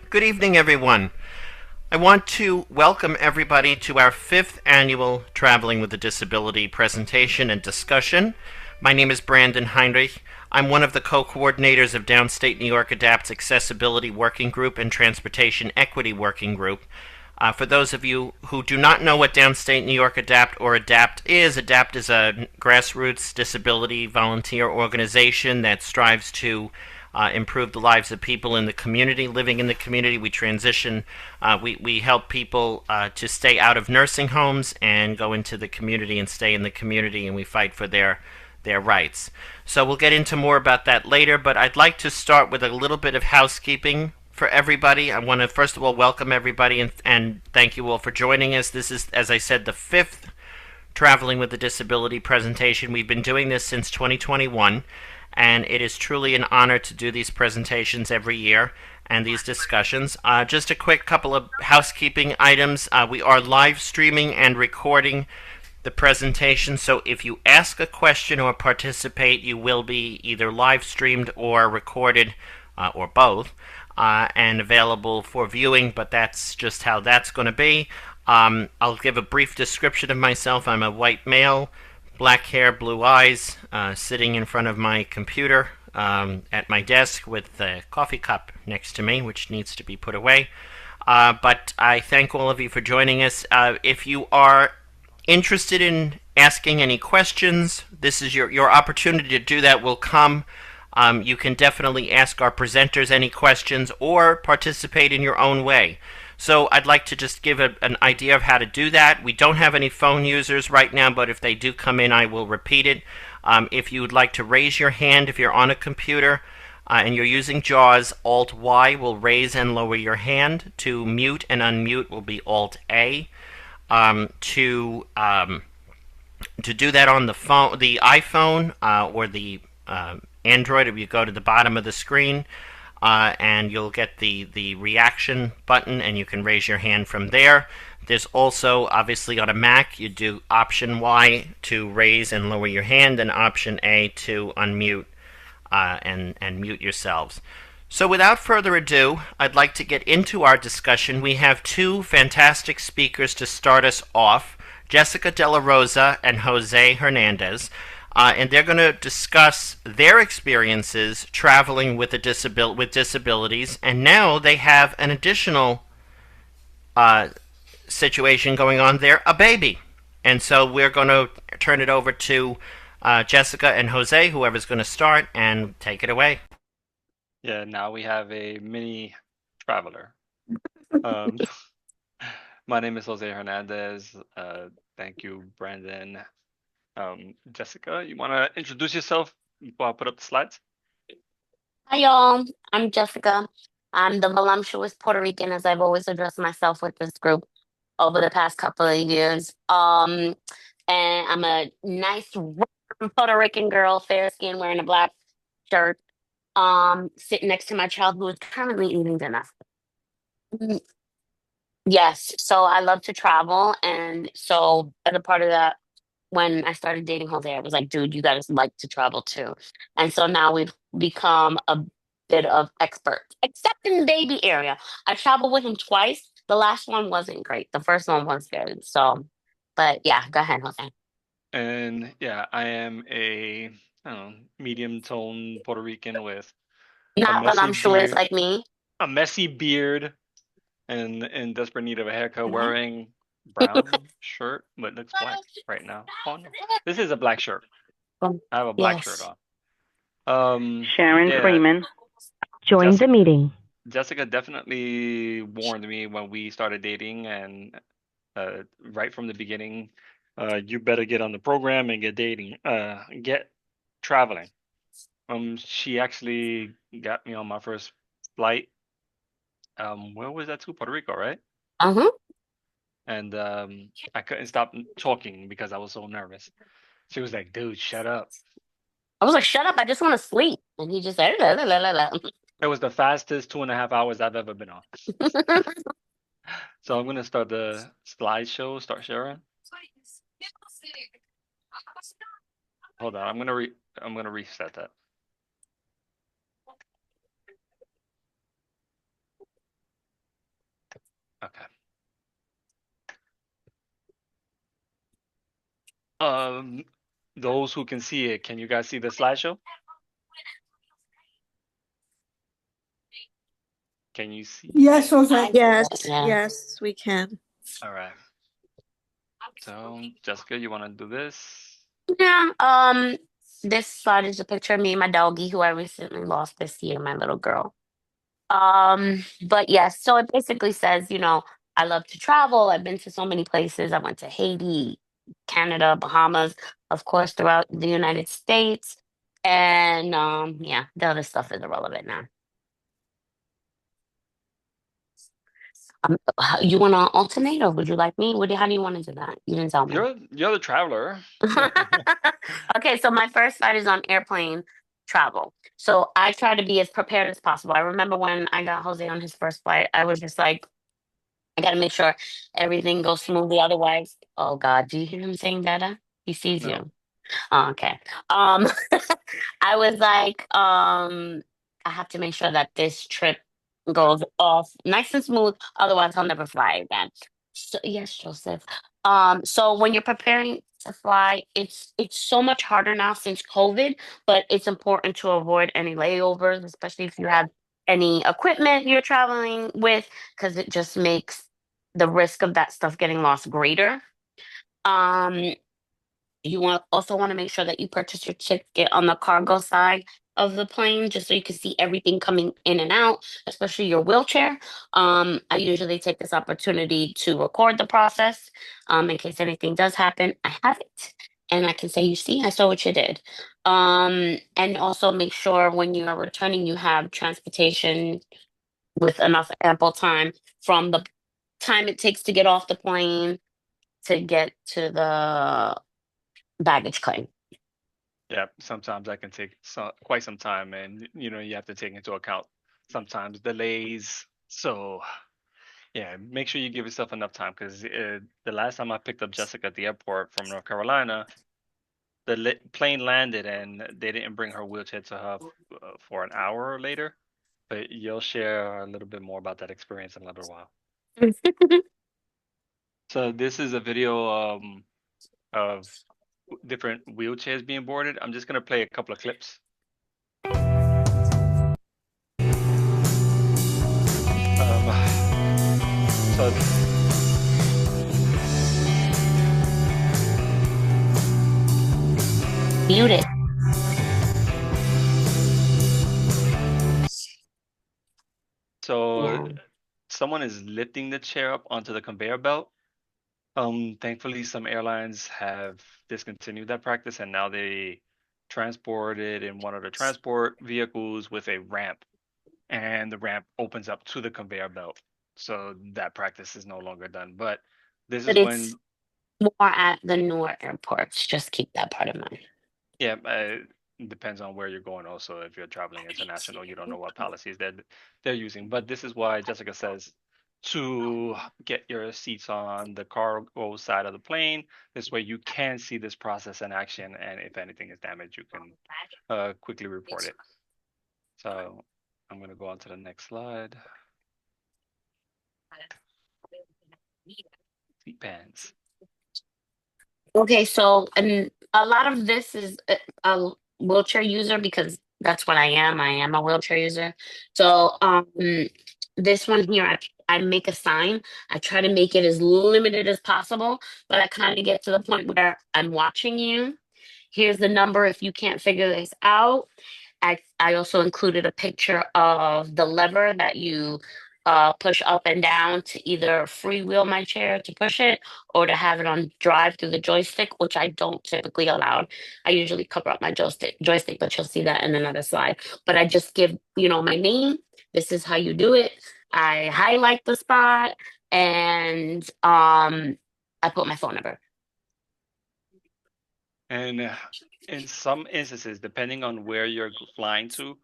Good evening, everyone. I want to welcome everybody to our fifth annual Traveling with a Disability presentation and discussion. My name is Brandon Heinrich. I'm one of the co-coordinators of Downstate New York ADAPT's Accessibility Working Group and Transportation Equity Working Group. For those of you who do not know what Downstate New York ADAPT or ADAPT is a grassroots disability volunteer organization that strives to improve the lives of people in the community, living in the community. We help people to stay out of nursing homes and go into the community and stay in the community, and we fight for their rights. So we'll get into more about that later, but I'd like to start with a little bit of housekeeping for everybody. I want to first of all welcome everybody and thank you all for joining us. This is, as I said, the fifth Traveling with a Disability presentation. We've been doing this since 2021, and it is truly an honor to do these presentations every year and these discussions. Just a quick couple of housekeeping items. We are live streaming and recording the presentation, so if you ask a question or participate, you will be either live streamed or recorded, or both, and available for viewing, but that's just how that's going to be. I'll give a brief description of myself. I'm a white male, black hair, blue eyes, sitting in front of my computer at my desk with a coffee cup next to me, which needs to be put away. But I thank all of you for joining us. If you are interested in asking any questions, this is your opportunity to do that will come. You can definitely ask our presenters any questions or participate in your own way. So I'd like to just give an idea of how to do that. We don't have any phone users right now, but if they do come in, I will repeat it. If you would like to raise your hand, if you're on a computer and you're using JAWS, Alt-Y will raise and lower your hand. To mute and unmute will be Alt-A. To do that on the phone, the iPhone or the Android, if you go to the bottom of the screen, and you'll get the reaction button, and you can raise your hand from there. There's also, obviously, on a Mac, you do Option Y to raise and lower your hand, and Option A to unmute and mute yourselves. So without further ado, I'd like to get into our discussion. We have two fantastic speakers to start us off, Jessica De La Rosa and Jose Hernandez. And they're going to discuss their experiences traveling with disabilities, and now they have an additional situation going on. They're a baby, and so we're going to turn it over to Jessica and Jose, whoever's going to start, and take it away. Yeah, now we have a mini traveler. Um, my name is Jose Hernandez. Thank you, Brandon. Jessica, you want to introduce yourself before I put up the slides? Hi, y'all. I'm Jessica. I'm the voluptuous Puerto Rican, as I've always addressed myself with this group over the past couple of years. And I'm a nice Puerto Rican girl, fair skin, wearing a black shirt. Sitting next to my child who is currently eating dinner. Mm, Yes, so I love to travel, and so as a part of that, when I started dating Jose, I was like, dude, you guys like to travel too. And so now we've become a bit of experts, except in the baby area. I traveled with him twice. The last one wasn't great. The first one was good. So, but yeah, go ahead, Jose. And yeah, I am I don't know, medium tone Puerto Rican with a Not messy voluptuous beard, like me. a messy beard, and in desperate need of a haircut, wearing brown shirt, but looks black right now. Oh no, this is a black shirt. I have a black shirt Yes. on. Sharon Yeah, Freeman. Join the Jessica. meeting. Jessica definitely warned me when we started dating, and right from the beginning, you better get on the program and get dating, get traveling. She actually got me on my first flight. Where was that to? Puerto Rico, right? Uh-huh. And I couldn't stop talking because I was so nervous. She was like, "Dude, shut up." I was like, shut up, I just want to sleep. And he just said, la, la, la, la, It was the fastest 2.5 hours I've ever been on. la. So I'm gonna start the slideshow, start sharing. Hold on, I'm gonna reset that. Um, those who can see it, can you guys see the slideshow? Can you see Yes, it? Jose. Yes. Yes, we can. All right. So, Jessica, you want to do this? Yeah. This slide is a picture of me and my doggie, who I recently lost this year, my little girl. But yes, so it basically says, I love to travel. I've been to so many places. I went to Haiti, Canada, Bahamas, of course, throughout the United States. And yeah, the other stuff is irrelevant now. You want to alternate, or would you like me? How do you want to do that? You didn't tell me. You're the traveler. Okay, so my first side is on airplane travel. So I try to be as prepared as possible. I remember when I got Jose on his first flight, I was just like, I got to make sure everything goes smoothly. Otherwise, oh God, do you hear him saying Dada? He sees No. you. Oh, okay. Um, I was like, I have to make sure that this trip goes off nice and smooth. Otherwise, I'll never fly again. So yes, Joseph. So when you're preparing to fly, it's so much harder now since COVID, but it's important to avoid any layovers, especially if you have any equipment you're traveling with, because it just makes the risk of that stuff getting lost greater. Um, you also want to make sure that you purchase your ticket on the cargo side of the plane, just so you can see everything coming in and out, especially your wheelchair. I usually take this opportunity to record the process, in case anything does happen. I have it, and I can say, "You see, I saw what you did." And also make sure when you are returning, you have transportation with enough ample time from the time it takes to get off the plane to get to the baggage claim. Yeah, sometimes that can take quite some time, and you have to take into account sometimes delays. So yeah, make sure you give yourself enough time because the last time I picked up Jessica at the airport from North Carolina, the plane landed and they didn't bring her wheelchair to her for an hour later. But you'll share a little bit more about that experience in a little while. So this is a video of different wheelchairs being boarded. I'm just gonna play a couple of clips. So Mute it. So Yeah. someone is lifting the chair up onto the conveyor belt. Thankfully, some airlines have discontinued that practice, and now they transport it in one of the transport vehicles with a ramp, and the ramp opens up to the conveyor belt. So that practice is no longer done. But this But is it's when, more at the newer airports. Just keep that part in mind. yeah, it depends on where you're going. Also, if you're traveling international, you don't know what policies they're using. But this is why Jessica says to get your seats on the cargo side of the plane. This way, you can see this process in action, and if anything is damaged, you can quickly report it. So I'm going to go on to the next slide. Seat pans. Okay, so and a lot of this is a wheelchair user, because that's what I am. I am a wheelchair user. So this one here, I make a sign. I try to make it as limited as possible, but I kind of get to the point where I'm watching you. Here's the number if you can't figure this out. I also included a picture of the lever that you push up and down to either freewheel my chair to push it, or to have it on drive through the joystick, which I don't typically allow. I usually cover up my joystick, but you'll see that in another slide. But I just give, my name. This is how you do it. I highlight the spot, and I put my phone number. And in some instances, depending on where you're flying to,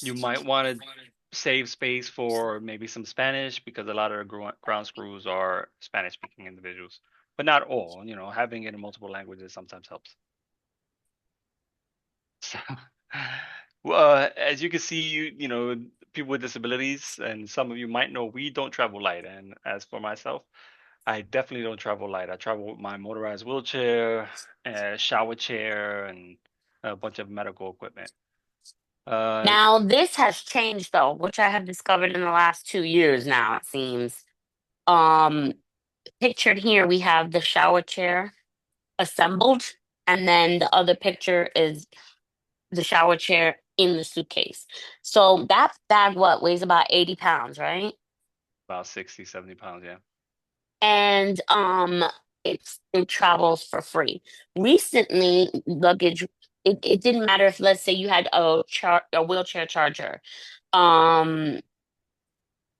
you might want to save space for maybe some Spanish because a lot of the ground crews are Spanish speaking individuals, but not all. Having it in multiple languages sometimes helps. So, well, as you can see, people with disabilities, and some of you might know, we don't travel light. And as for myself, I definitely don't travel light. I travel with my motorized wheelchair, shower chair, and a bunch of medical equipment. Now, this has changed though, which I have discovered in the last 2 years now, it seems. Um, Pictured here, we have the shower chair assembled, and then the other picture is the shower chair in the suitcase. So that bag, what, weighs about 80 pounds, right? about 60, 70 pounds, yeah. And it travels for free. Recently, luggage, it didn't matter if, let's say, you had a wheelchair charger um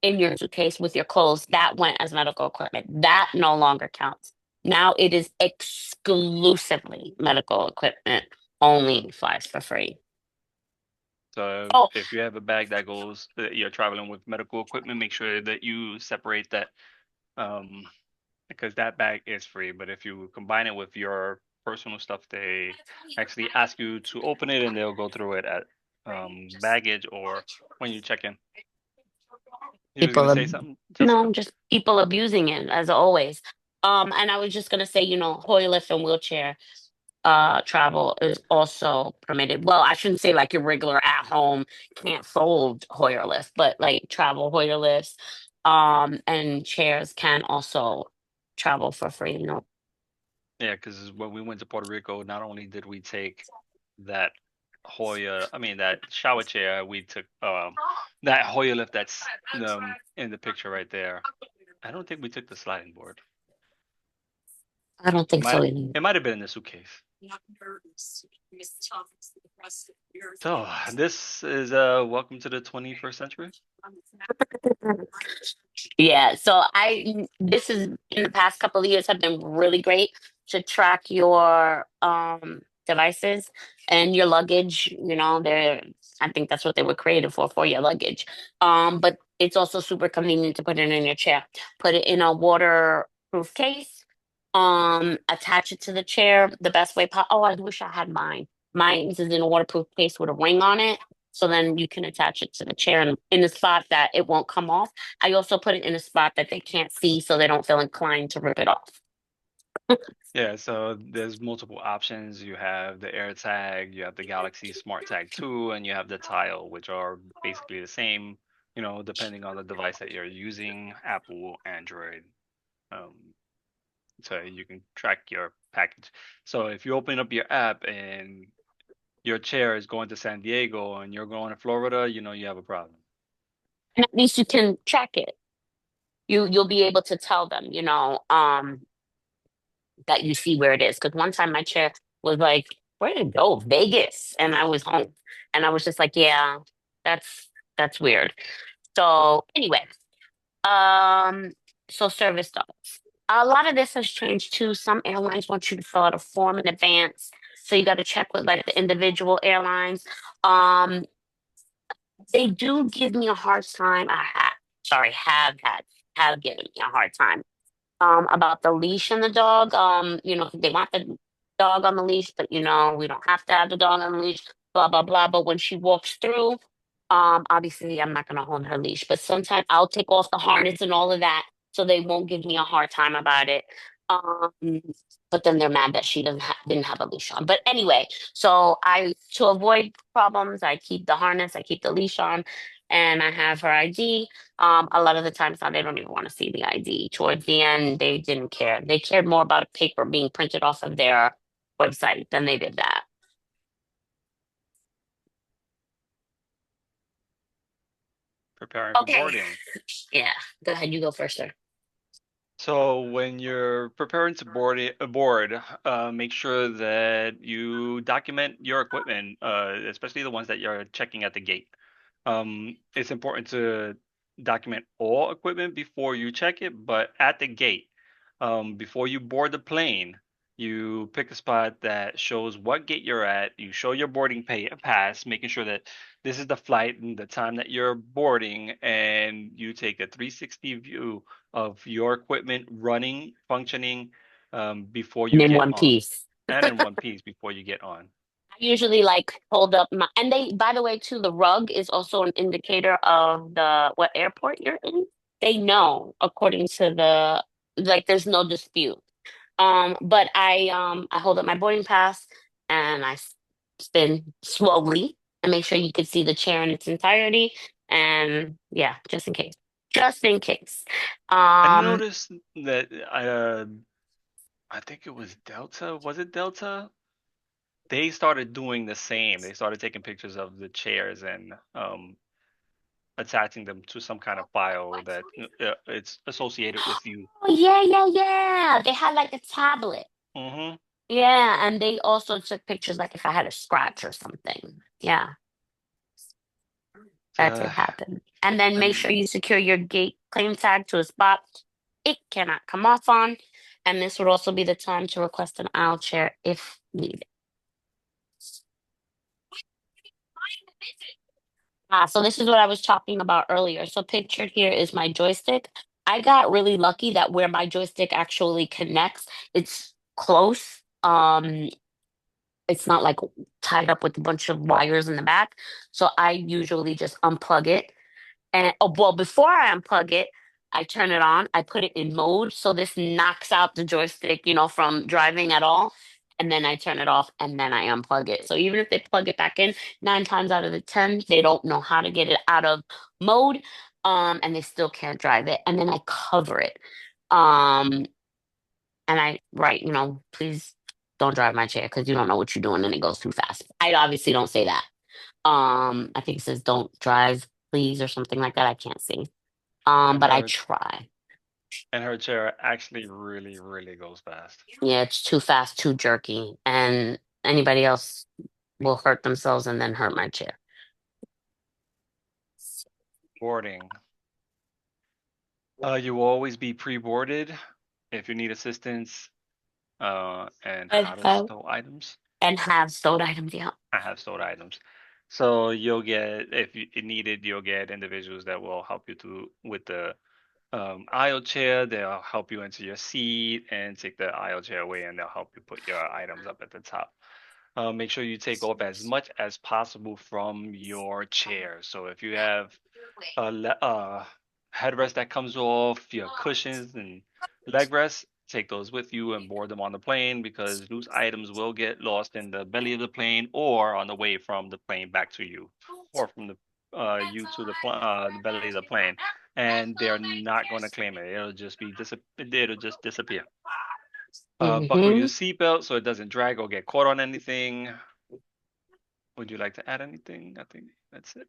in your suitcase with your clothes, that went as medical equipment. That no longer counts. Now it is exclusively medical equipment, only flies for free. So Oh, if you have a bag that goes, that you're traveling with medical equipment, make sure that you separate that, um, because that bag is free. But if you combine it with your personal stuff, they actually ask you to open it and they'll go through it at baggage or when you check in. You was people gonna ab say something, no, Jessica? just people abusing it as always. And I was just gonna say, Hoyer lift and wheelchair travel is also permitted. Well, I shouldn't say like your regular at home can't fold Hoyer lift, but like travel Hoyer lifts, and chairs can also travel for free. Yeah, because when we went to Puerto Rico, not only did we take that that shower chair, we took that Hoyer lift that's in the picture right there. I don't think we took the sliding board. I don't It think so might either. it might have been in the suitcase. So this is welcome to the 21st century. Yeah, so this is in the past couple of years have been really great to track your devices and your luggage. I think that's what they were created for your luggage. But it's also super convenient to put it in your chair. Put it in a waterproof case. Attach it to the chair the best way possible. Oh, I wish I had mine. Mine is in a waterproof case with a ring on it. So then you can attach it to the chair in a spot that it won't come off. I also put it in a spot that they can't see so they don't feel inclined to rip it off. Yeah, so there's multiple options. You have the AirTag, you have the Galaxy Smart Tag 2, and you have the Tile, which are basically the same, depending on the device that you're using, Apple, Android. Um, so you can track your package. So if you open up your app and your chair is going to San Diego and you're going to Florida, you have a problem. And at least you can track it. You'll be able to tell them, that you see where it is. Because one time my chair was like, "Where did it go? Vegas," and I was home, and I was just like, "Yeah, that's weird." So anyway, um, so service dogs. A lot of this has changed too. Some airlines want you to fill out a form in advance, so you got to check with like the individual airlines. Um, they do give me a hard time. Have had have given me a hard time about the leash and the dog. They want the dog on the leash, but we don't have to have the dog on the leash, blah blah blah. But when she walks through, obviously I'm not gonna hold her leash, but sometimes I'll take off the harness and all of that so they won't give me a hard time about it. Um, but then they're mad that she didn't have a leash on. But anyway, so to avoid problems, I keep the harness, I keep the leash on, and I have her ID. A lot of the times now they don't even want to see the ID. Towards the end, they didn't care. They cared more about a paper being printed off of their website than they did that. Preparing for Okay. boarding. Yeah. Go ahead. You go first, sir. So when you're preparing to board, make sure that you document your equipment, especially the ones that you're checking at the gate. It's important to document all equipment before you check it, but at the gate, before you board the plane, you pick a spot that shows what gate you're at. You show your boarding pass, making sure that this is the flight and the time that you're boarding, and you take a 360 view of your equipment running, functioning, before And you in get one on, piece. and in one piece before you get on. I usually like hold up and by the way, too, the rug is also an indicator of what airport you're in. They know according to the like there's no dispute. But I hold up my boarding pass and spin slowly and make sure you can see the chair in its entirety. And yeah, just in case. Just in case. I Um, noticed that I think it was Delta. Was it Delta? They started doing the same. They started taking pictures of the chairs and attaching them to some kind of file that it's associated with you. oh yeah, yeah, yeah. They had like a tablet. Mm-hmm. Yeah, and they also took pictures like if I had a scratch or something. Yeah, that Uh, did happen. And then make and sure you secure your gate claim tag to a spot it cannot come off on. And this would also be the time to request an aisle chair if needed. So this is what I was talking about earlier. So pictured here is my joystick. I got really lucky that where my joystick actually connects, it's close. It's not like tied up with a bunch of wires in the back. So I usually just unplug it. And oh, well, before I unplug it, I turn it on. I put it in mode. So this knocks out the joystick, from driving at all. And then I turn it off and then I unplug it. So even if they plug it back in, 9 times out of the 10, they don't know how to get it out of mode. And they still can't drive it. And then I cover it. Um, and I write, please don't drive my chair because you don't know what you're doing and it goes too fast. I obviously don't say that. I think it says don't drive, please, or something like that. I can't see. and But I her try. and her chair actually really, really goes fast. Yeah, it's too fast, too jerky, and anybody else will hurt themselves and then hurt my chair. Boarding. You will always be pre-boarded if you need assistance. And And how to have stow items. and have sold items, yeah. I have stored items. So you'll get, if you needed, you'll get individuals that will help you with the aisle chair. They'll help you into your seat and take the aisle chair away, and they'll help you put your items up at the top. Make sure you take off as much as possible from your chair. So if you have a headrest that comes off, your cushions and leg rests, take those with you and board them on the plane because loose items will get lost in the belly of the plane or on the way from the plane back to you, or from the you to the belly of the plane, and they're not going to claim it. It'll just disappear. Buckle your Mm-hmm. seatbelt so it doesn't drag or get caught on anything. Would you like to add anything? I think that's it.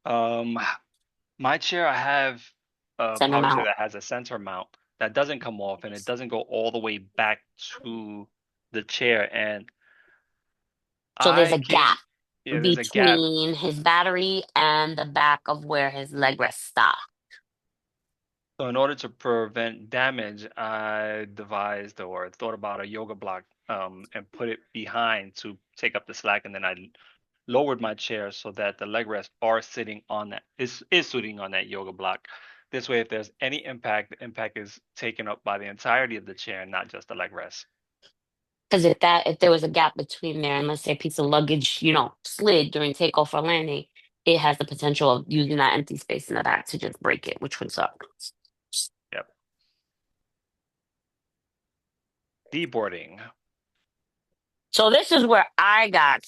Um, my chair, I have a Send them power chair out. that has a center mount that doesn't come off and it doesn't go all the way back to the chair. And So there's I a came, gap yeah, there's a gap. between his battery and the back of where his leg rests stop. So in order to prevent damage, I devised or thought about a yoga block and put it behind to take up the slack, and then I lowered my chair so that the leg rests are sitting on that is sitting on that yoga block. This way, if there's any impact, the impact is taken up by the entirety of the chair, not just the leg rest. Because if there was a gap between there, and let's say a piece of luggage, slid during takeoff or landing, it has the potential of using that empty space in the back to just break it, which would suck. Yep. Deboarding. So this is where I got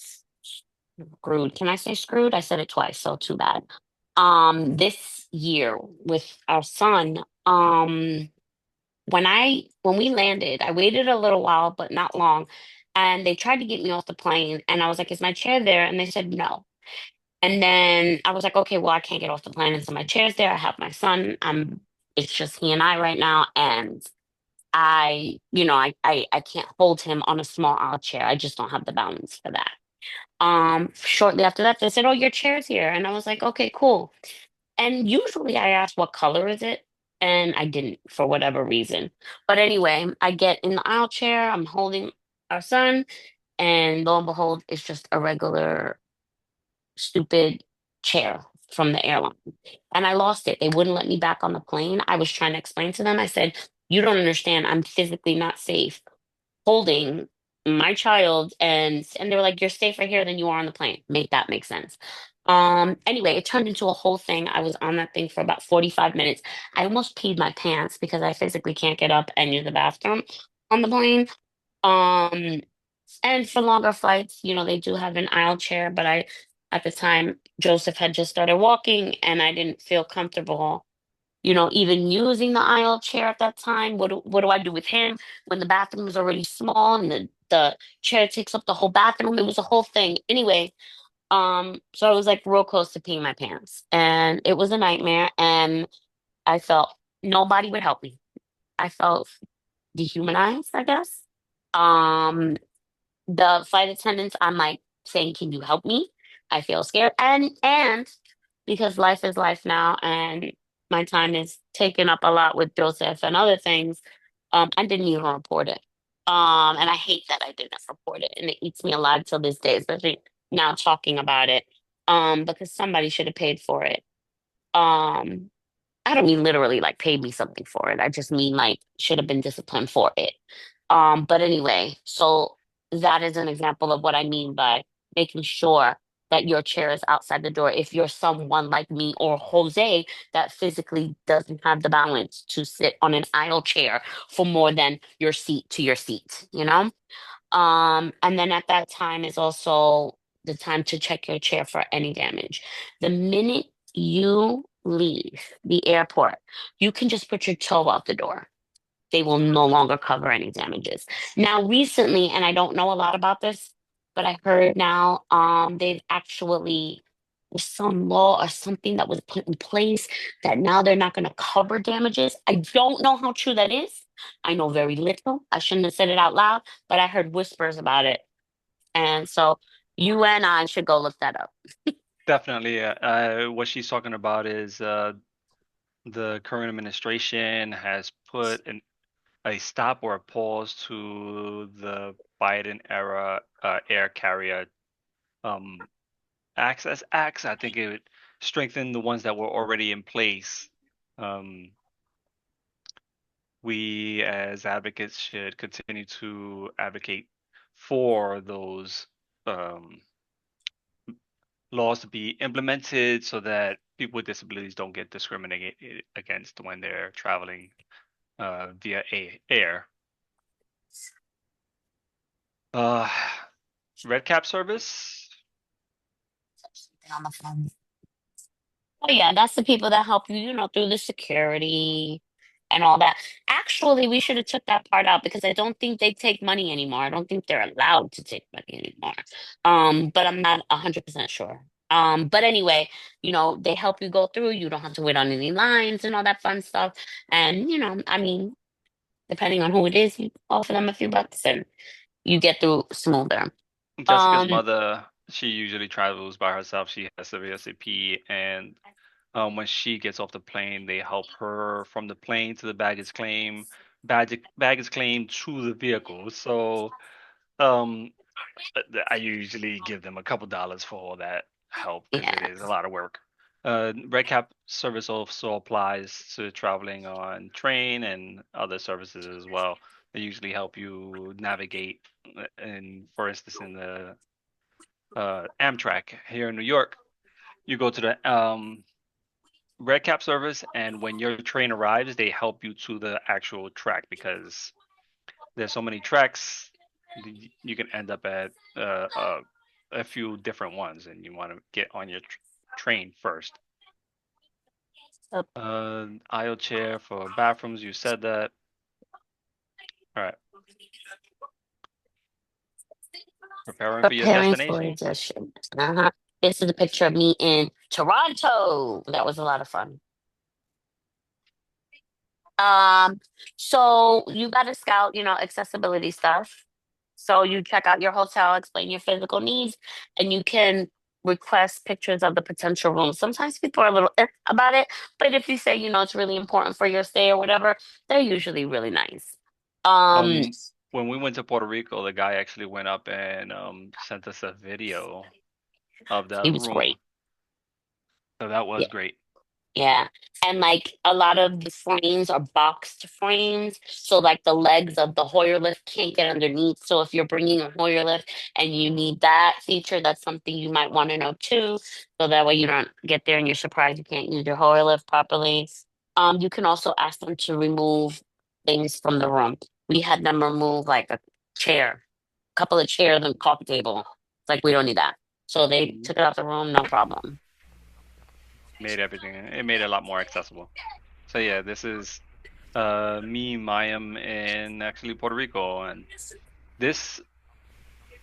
screwed. Can I say screwed? I said it twice, so too bad. This year with our son, when we landed, I waited a little while, but not long, and they tried to get me off the plane, and I was like, "Is my chair there?" And they said no. And then I was like, "Okay, well, I can't get off the plane, and so my chair's there. I have my son. It's just he and I right now, and I can't hold him on a small aisle chair. I just don't have the balance for that." Shortly after that, they said, "Oh, your chair's here," and I was like, "Okay, cool." And usually I ask, "What color is it?" And I didn't for whatever reason. But anyway, I get in the aisle chair, I'm holding our son, and lo and behold, it's just a regular, stupid chair from the airline. And I lost it. They wouldn't let me back on the plane. I was trying to explain to them. I said, "You don't understand. I'm physically not safe holding my child, and they were like, "You're safer here than you are on the plane." Make that make sense. Anyway, it turned into a whole thing. I was on that thing for about 45 minutes. I almost peed my pants because I physically can't get up and use the bathroom on the plane. Um, and for longer flights, they do have an aisle chair, but at the time, Joseph had just started walking and I didn't feel comfortable, even using the aisle chair at that time. What do I do with him when the bathroom is already small and the chair takes up the whole bathroom? It was a whole thing. Anyway, so I was like real close to peeing my pants and it was a nightmare and I felt nobody would help me. I felt dehumanized, I guess. Um, the flight attendants, I'm like saying, "Can you help me? I feel scared." And because life is life now and my time is taken up a lot with Joseph and other things, I didn't even report it. And I hate that I didn't report it and it eats me alive till this day, especially now talking about it. Because somebody should have paid for it. Um, I don't mean literally like paid me something for it. I just mean like should have been disciplined for it. But anyway, so that is an example of what I mean by making sure that your chair is outside the door. If you're someone like me or Jose that physically doesn't have the balance to sit on an aisle chair for more than your seat to your seat, you know? And then at that time is also the time to check your chair for any damage. The minute you leave the airport, you can just put your toe out the door. They will no longer cover any damages. Now, recently, and I don't know a lot about this, but I heard now they've actually there's some law or something that was put in place that now they're not going to cover damages. I don't know how true that is. I know very little. I shouldn't have said it out loud, but I heard whispers about it. And so you and I should go look that up. Definitely. What she's talking about is the current administration has put a stop or a pause to the Biden era air carrier um, access acts. I think it would strengthen the ones that were already in place. Um, we as advocates should continue to advocate for those um, laws to be implemented so that people with disabilities don't get discriminated against when they're traveling via air. Uh, Red Cap service. On the phone. Oh yeah, that's the people that help you, through the security and all that. Actually, we should have took that part out because I don't think they take money anymore. I don't think they're allowed to take money anymore. But I'm not 100% sure. But anyway, they help you go through. You don't have to wait on any lines and all that fun stuff. And I mean, depending on who it is, you offer them a few bucks and you get through smoother. Jessica's Um, mother, she usually travels by herself. She has severe CP, and when she gets off the plane, they help her from the plane to the baggage claim to the vehicle. So um, I usually give them a couple dollars for all that help because it yeah. is a lot of work. Red Cap service also applies to traveling on train and other services as well. They usually help you navigate, and for instance, in the Amtrak here in New York, you go to the Red Cap service, and when your train arrives, they help you to the actual track because there's so many tracks, you can end up at a few different ones, and you want to get on your train first. Aisle chair for bathrooms, you said that. All right. Preparing for your Preparing for destination. audition. Uh-huh. This is a picture of me in Toronto. That was a lot of fun. Um, so you got to scout, accessibility stuff. So you check out your hotel, explain your physical needs, and you can request pictures of the potential rooms. Sometimes people are a little about it, but if you say, it's really important for your stay or whatever, they're usually really nice. Um, When we went to Puerto Rico, the guy actually went up and sent us a video of he that was room. great. So that Yeah, was great. Yeah. And like a lot of the frames are boxed frames. So like the legs of the Hoyer lift can't get underneath. So if you're bringing a Hoyer lift and you need that feature, that's something you might want to know too. So that way you don't get there and you're surprised you can't use your Hoyer lift properly. You can also ask them to remove things from the room. We had them remove like a chair, a couple of chairs and coffee table. It's like we don't need that. So they Mhm. took it out the room, no problem. Made everything. It made it a lot more accessible. So yeah, this is me, Mayim, in actually Puerto Rico, and this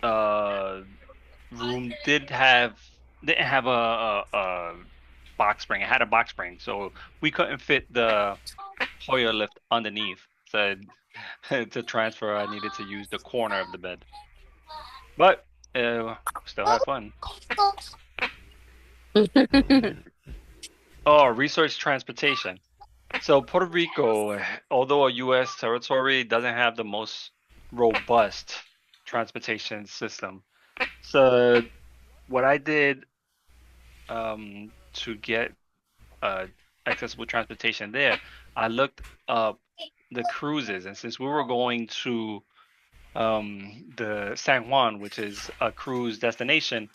uh room didn't have a box spring. It had a box spring, so we couldn't fit the Hoyer lift underneath. So to transfer, I needed to use the corner of the bed, but still had fun. Oh, research transportation. So Puerto Rico, although a U.S. territory, doesn't have the most robust transportation system. So what I did to get uh, accessible transportation there, I looked up the cruises, and since we were going to the San Juan, which is a cruise destination,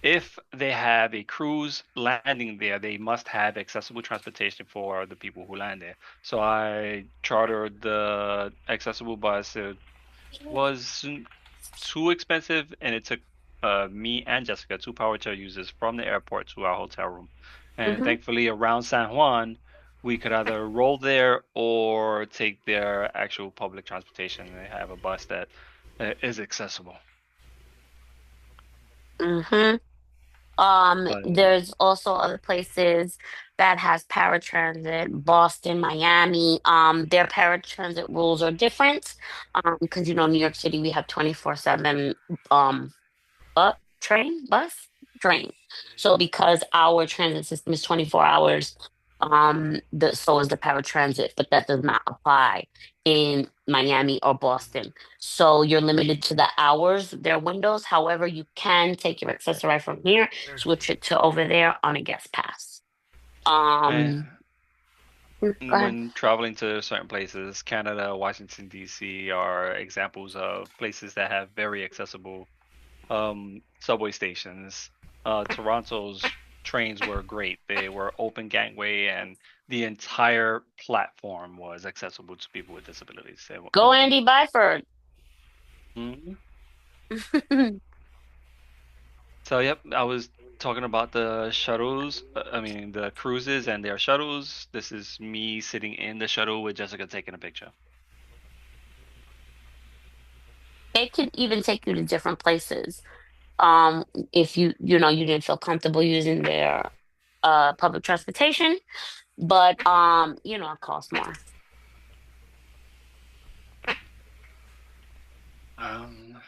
if they have a cruise landing there, they must have accessible transportation for the people who land there. So I chartered the accessible bus. It wasn't too expensive, and it took me and Jessica, two power chair users, from the airport to our hotel room. And Hmm. thankfully, around San Juan, we could either roll there or take their actual public transportation. They have a bus that is accessible. Hmm. But There's also other places that has paratransit, Boston, Miami. Their paratransit rules are different. Because New York City, we have 24/7 um bus, train. So because our transit system is 24 hours, so is the paratransit, but that does not apply in Miami or Boston. So you're limited to the hours, their windows. However, you can take your accessory from here, switch it to over there on a guest pass. uh, Um, go ahead. when traveling to certain places, Canada, Washington, D.C. are examples of places that have very accessible subway stations. Toronto's trains were great. They were open gangway, and the entire platform was accessible to people with disabilities. It Go was Andy amazing. Byford. Mhm. So, yep, I was talking about the shuttles. I mean, the cruises and their shuttles. This is me sitting in the shuttle with Jessica taking a picture. They could even take you to different places. Um, if you didn't feel comfortable using their public transportation, but it costs more. Um,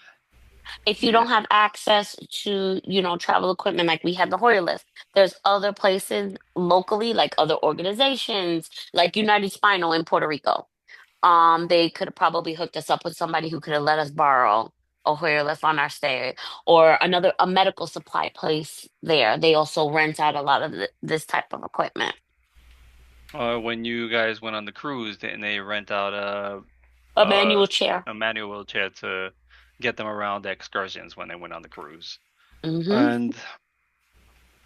If you yeah. don't have access to, travel equipment, like we have the Hoyer lift, there's other places locally, like other organizations, like United Spinal in Puerto Rico. They could have probably hooked us up with somebody who could have let us borrow a Hoyer lift on our stay, or a medical supply place there. They also rent out a lot of this type of equipment. When you guys went on the cruise, didn't they rent out A a manual chair. a manual wheelchair to get them around the excursions when they went on the cruise? Mm-hmm. And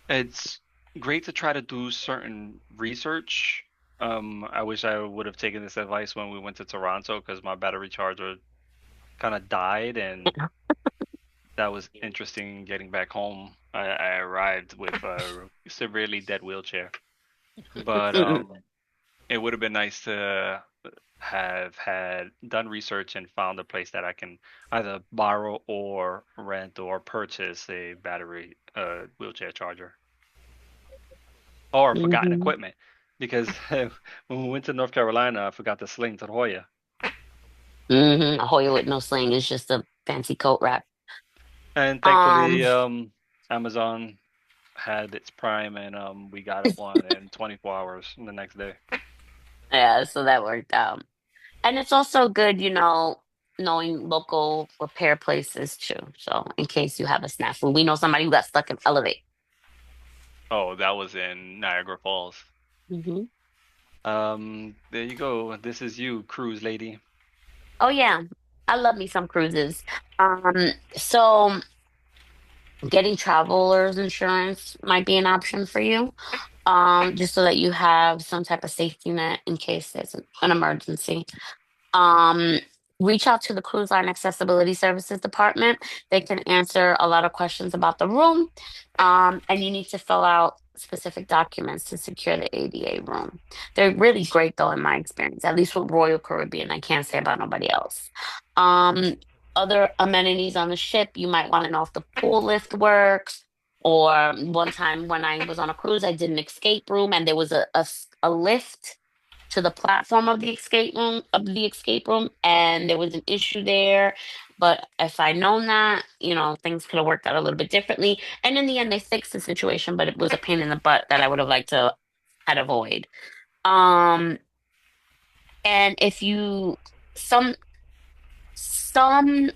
it's great to try to do certain research. I wish I would have taken this advice when we went to Toronto because my battery charger kind of died, and that was interesting getting back home. I arrived with a severely dead wheelchair, but it would have been nice to have had done research and found a place that I can either borrow or rent or purchase a battery wheelchair charger or forgotten Mm-hmm. equipment because when we went to North Carolina, I forgot the sling to the Hoya. Mm-hmm. A Hoyer with no sling is just a fancy coat wrap. And Um, thankfully, Amazon had its Prime, and we got it one in 24 hours the next day. yeah, so that worked out. And it's also good, knowing local repair places too. So in case you have a snafu, we know somebody who got stuck in elevate. Oh, that was in Niagara Falls. Hmm. There you go. This is you, cruise lady. Oh yeah, I love me some cruises. So getting travelers insurance might be an option for you. Just so that you have some type of safety net in case there's an emergency. Um, Reach out to the Cruise Line Accessibility Services Department. They can answer a lot of questions about the room. And you need to fill out specific documents to secure the ADA room. They're really great, though, in my experience, at least with Royal Caribbean. I can't say about nobody else. Um, Other amenities on the ship, you might want to know if the pool lift works. Or one time when I was on a cruise, I did an escape room and there was a lift to the platform of the escape room, and there was an issue there. But if I'd known that, things could have worked out a little bit differently. And in the end, they fixed the situation, but it was a pain in the butt that I would have liked to had avoid. Um, and if you some some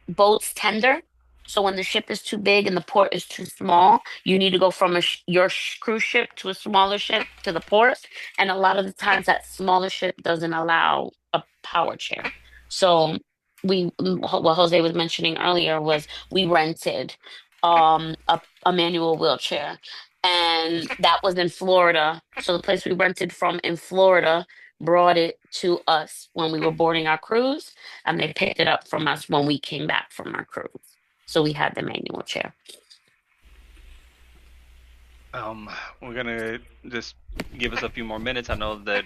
boats tender. So when the ship is too big and the port is too small, you need to go from your cruise ship to a smaller ship to the port. And a lot of the times that smaller ship doesn't allow a power chair. So what Jose was mentioning earlier was we rented a manual wheelchair. And that was in Florida. So the place we rented from in Florida brought it to us when we were boarding our cruise, and they picked it up from us when we came back from our cruise. So we had the manual chair. We're gonna just give us a few more minutes. I know that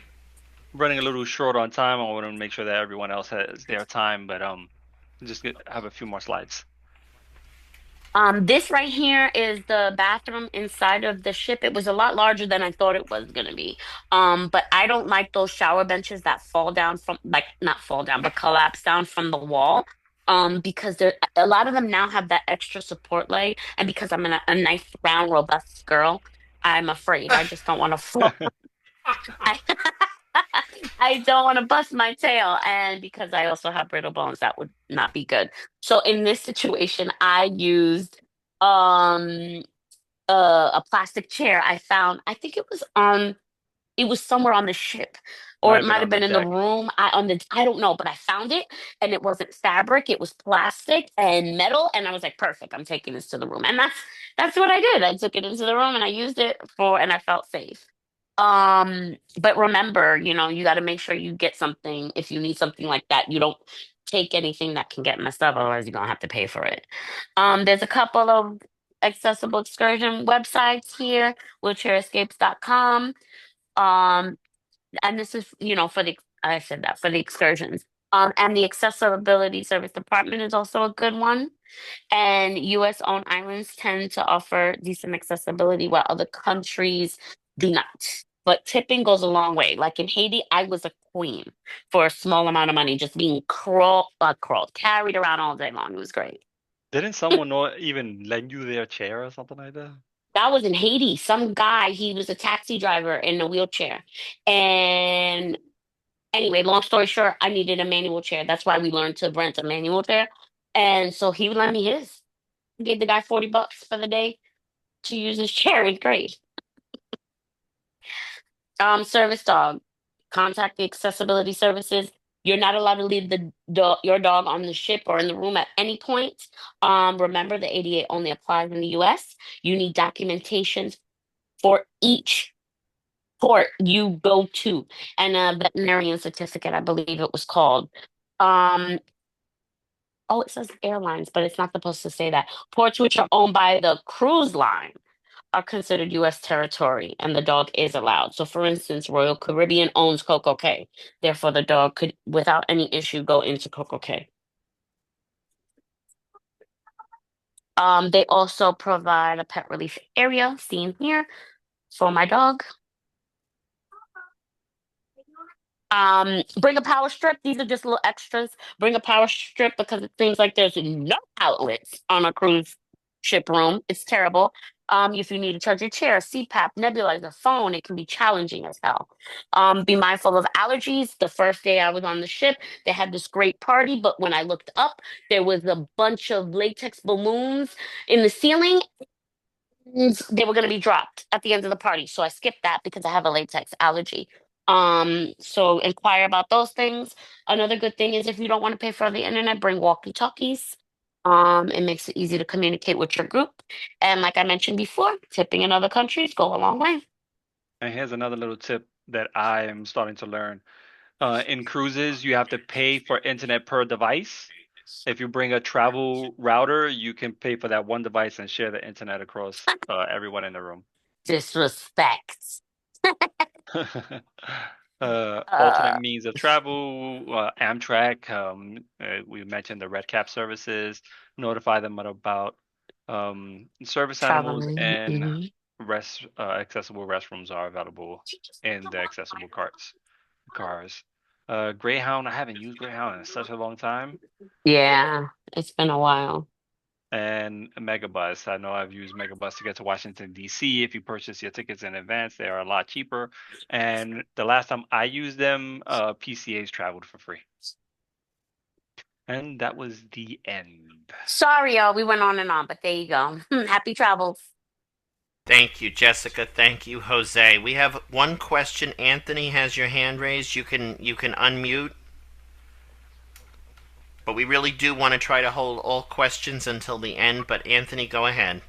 running a little short on time. I want to make sure that everyone else has their time, but have a few more slides. This right here is the bathroom inside of the ship. It was a lot larger than I thought it was gonna be. But I don't like those shower benches that fall down from, like, not fall down, but collapse down from the wall. Because a lot of them now have that extra support leg, and because I'm a nice, round, robust girl, I'm afraid. I just don't want to fall. I, I don't want to bust my tail, and because I also have brittle bones, that would not be good. So in this situation, I used um a plastic chair I found. I think it was somewhere on the ship, or Might it have been might have on the been in the deck. room. I don't know, but I found it, and it wasn't fabric. It was plastic and metal, and I was like, perfect. I'm taking this to the room, and that's what I did. I took it into the room, and I used it and I felt safe. But remember, you got to make sure you get something if you need something like that. You don't take anything that can get messed up, otherwise you're gonna have to pay for it. There's a couple of accessible excursion websites here, wheelchairescapes.com. Um, and this is, for I said that for the excursions. And the Accessibility Service Department is also a good one. And US owned islands tend to offer decent accessibility while other countries do not. But tipping goes a long way. Like in Haiti, I was a queen for a small amount of money, just being carried around all day long. It was great. Didn't someone not even lend you their chair or something like that? That was in Haiti. Some guy, he was a taxi driver in a wheelchair. And anyway, long story short, I needed a manual chair. That's why we learned to rent a manual chair. And so he would lend me his. Gave the guy $40 for the day to use his chair. It's great. Service dog. Contact the accessibility services. You're not allowed to leave your dog on the ship or in the room at any point. Remember, the ADA only applies in the US. You need documentation for each port you go to, and a veterinarian certificate, I believe it was called. Um, oh, it says airlines, but it's not supposed to say that. Ports which are owned by the cruise line are considered U.S. territory, and the dog is allowed. So, for instance, Royal Caribbean owns Coco Cay. Therefore, the dog could, without any issue, go into Coco Cay. They also provide a pet relief area, seen here, for my dog. Bring a power strip. These are just little extras. Bring a power strip because it seems like there's no outlets on a cruise ship room. It's terrible. If you need to charge your chair, CPAP, nebulizer, phone, it can be challenging as hell. Be mindful of allergies. The first day I was on the ship, they had this great party, but when I looked up, there was a bunch of latex balloons in the ceiling. They were going to be dropped at the end of the party, so I skipped that because I have a latex allergy. So inquire about those things. Another good thing is if you don't want to pay for the internet, bring walkie-talkies. It makes it easy to communicate with your group. And like I mentioned before, tipping in other countries go a long way. And here's another little tip that I am starting to learn. In cruises, you have to pay for internet per device. If you bring a travel router, you can pay for that one device and share the internet across everyone in the room. Disrespect. Alternate means of travel, Amtrak. We mentioned the Red Cap services. Notify them about service animals, Traveling. and accessible restrooms are available in the accessible cars. Greyhound. I haven't used Greyhound in such a long time. Yeah, it's been a while. And Megabus. I know I've used Megabus to get to Washington, D.C. If you purchase your tickets in advance, they are a lot cheaper. And the last time I used them, PCAs traveled for free. And that was the end. Sorry, y'all, we went on and on, but there you go. Happy travels. Thank you, Jessica. Thank you, Jose. We have one question. Anthony has your hand raised. You can unmute. But we really do want to try to hold all questions until the end. But Anthony, go ahead.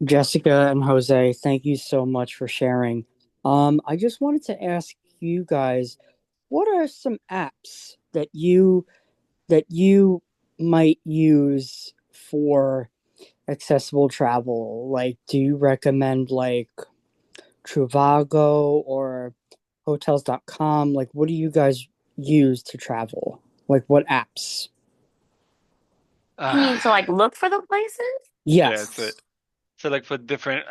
Jessica and Jose, thank you so much for sharing. I just wanted to ask you guys, what are some apps that you might use for accessible travel? Like, do you recommend like Trivago or hotels.com? Like, what do you guys use to travel? Like, what apps? You mean to like look for the places? Yes. Yeah, so like for different,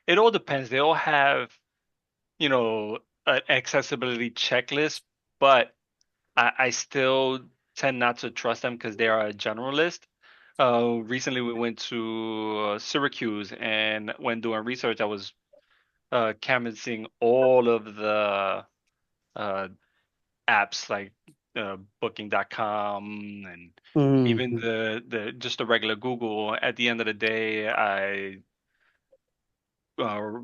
it all depends. They all have, an accessibility checklist, but I still tend not to trust them because they are a generalist. Recently we went to Syracuse, and when doing research, I was canvassing all of the uh, apps like booking.com and even the just the regular Google. At the end of the day, I uh,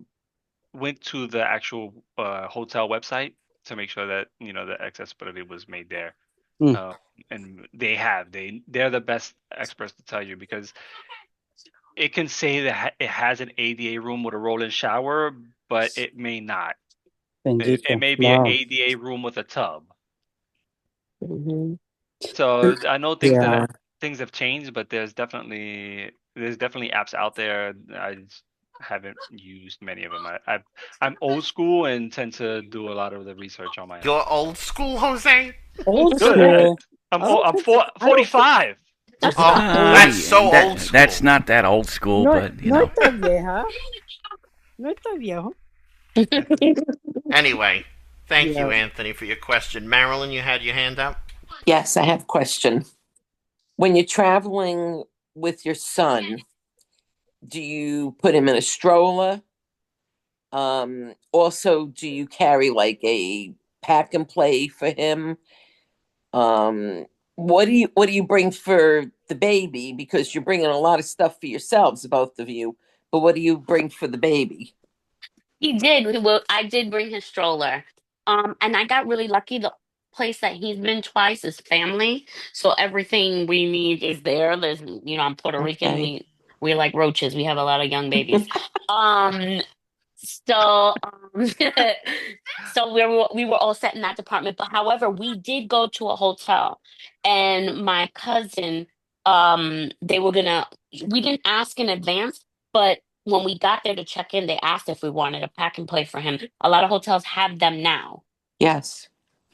went to the actual hotel website to make sure that the accessibility was made there. And they're the best experts to tell you, because it can say that it has an ADA room with a roll-in shower, but it may not. It may be an ADA room with a tub. Mm-hmm. So I know things have changed, but there's definitely apps out there. I just haven't used many of them. I'm old school and tend to do a lot of the research on my own. You're old school, Jose? Old school. I'm 45. Oh, that's so old school. That's not that old school, but you know. Not that viejo. Anyway, thank you, Anthony, for your question. Marilyn, you had your hand up? Yes, I have a question. When you're traveling with your son, do you put him in a stroller? Also, do you carry like a pack and play for him? What do you bring for the baby? Because you're bringing a lot of stuff for yourselves, both of you. But what do you bring for the baby? He did. Well, I did bring his stroller. And I got really lucky. The place that he's been twice is family, so everything we need is there. There's, I'm Puerto Rican. We like roaches. We have a lot of young babies. So, so we were all set in that department. But however, we did go to a hotel, and my cousin, we didn't ask in advance, but when we got there to check in, they asked if we wanted a pack and play for him. A lot of hotels have them now. Yes.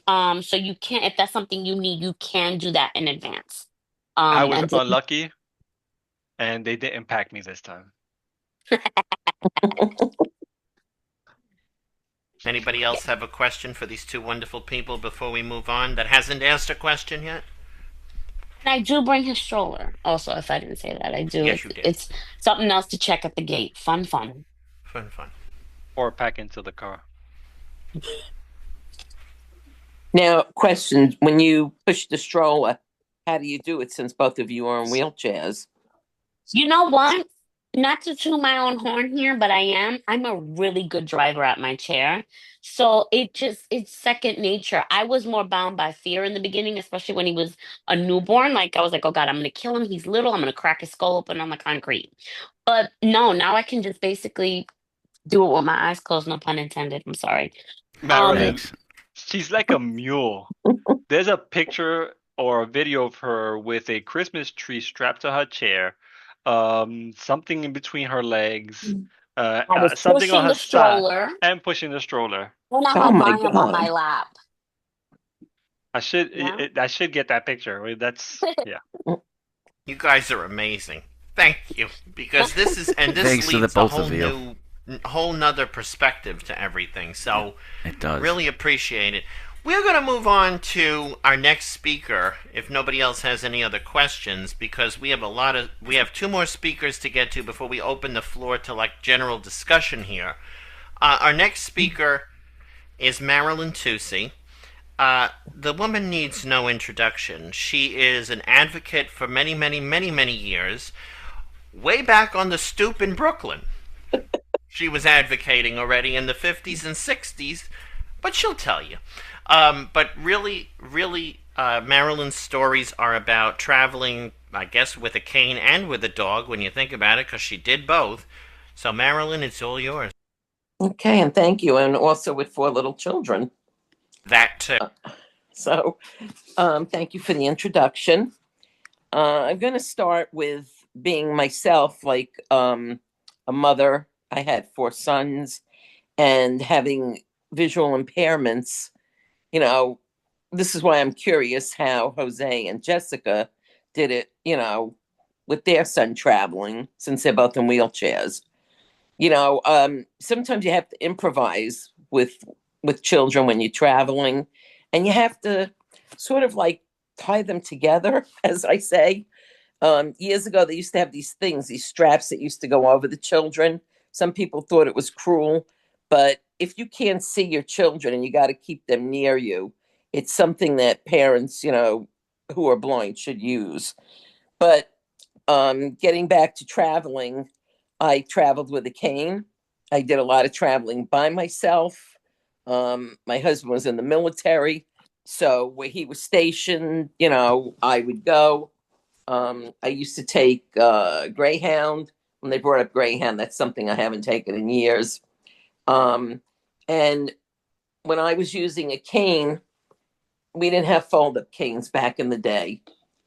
So you can, if that's something you need, you can do that in advance. I was unlucky, and they didn't pack me this time. Anybody else have a question for these two wonderful people before we move on that hasn't asked a question yet? And I do bring his stroller. Also, if I didn't say that, I do. Yes, you did. It's something else to check at the gate. Fun. Or pack into the car. Now, question: when you push the stroller, how do you do it since both of you are in wheelchairs? You know what? Not to toot my own horn here, but I'm a really good driver at my chair. So it's second nature. I was more bound by fear in the beginning, especially when he was a newborn. Like I was like, oh God, I'm gonna kill him. He's little. I'm gonna crack his skull open on the concrete. But no, now I can just basically do it with my eyes closed, no pun intended. I'm sorry. Marilyn, Thanks. she's like a mule. There's a picture or a video of her with a Christmas tree strapped to her chair, something in between her legs, I was something on pushing her the side, stroller and pushing the stroller. and I Oh had my Liam on my God. lap. Yeah. I should get that picture. That's yeah. You guys are amazing. Thank you, because this Thanks to the leads a both whole of you. whole nother perspective to everything. So It does. really appreciate it. We're going to move on to our next speaker, if nobody else has any other questions, because we have two more speakers to get to before we open the floor to like general discussion here. Our next speaker is Marilyn Tucci. The woman needs no introduction. She is an advocate for many, many, many, many years. Way back on the stoop in Brooklyn, she was advocating already in the 50s and 60s, but she'll tell you. But really, Marilyn's stories are about traveling, I guess, with a cane and with a dog when you think about it, because she did both. So, Marilyn, it's all yours. Okay, and thank you. And also with 4 little children. That too. So thank you for the introduction. I'm going to start with being myself, like a mother. I had 4 sons, and having visual impairments. You know, this is why I'm curious how Jose and Jessica did it, with their son traveling, since they're both in wheelchairs. Sometimes you have to improvise with children when you're traveling, and you have to sort of like tie them together, as I say. Years ago, they used to have these things, these straps that used to go over the children. Some people thought it was cruel, but if you can't see your children and you got to keep them near you, it's something that parents, who are blind should use. But getting back to traveling, I traveled with a cane. I did a lot of traveling by myself. My husband was in the military, so where he was stationed, I would go. I used to take Greyhound. When they brought up Greyhound, that's something I haven't taken in years. And when I was using a cane, we didn't have fold up canes back in the day.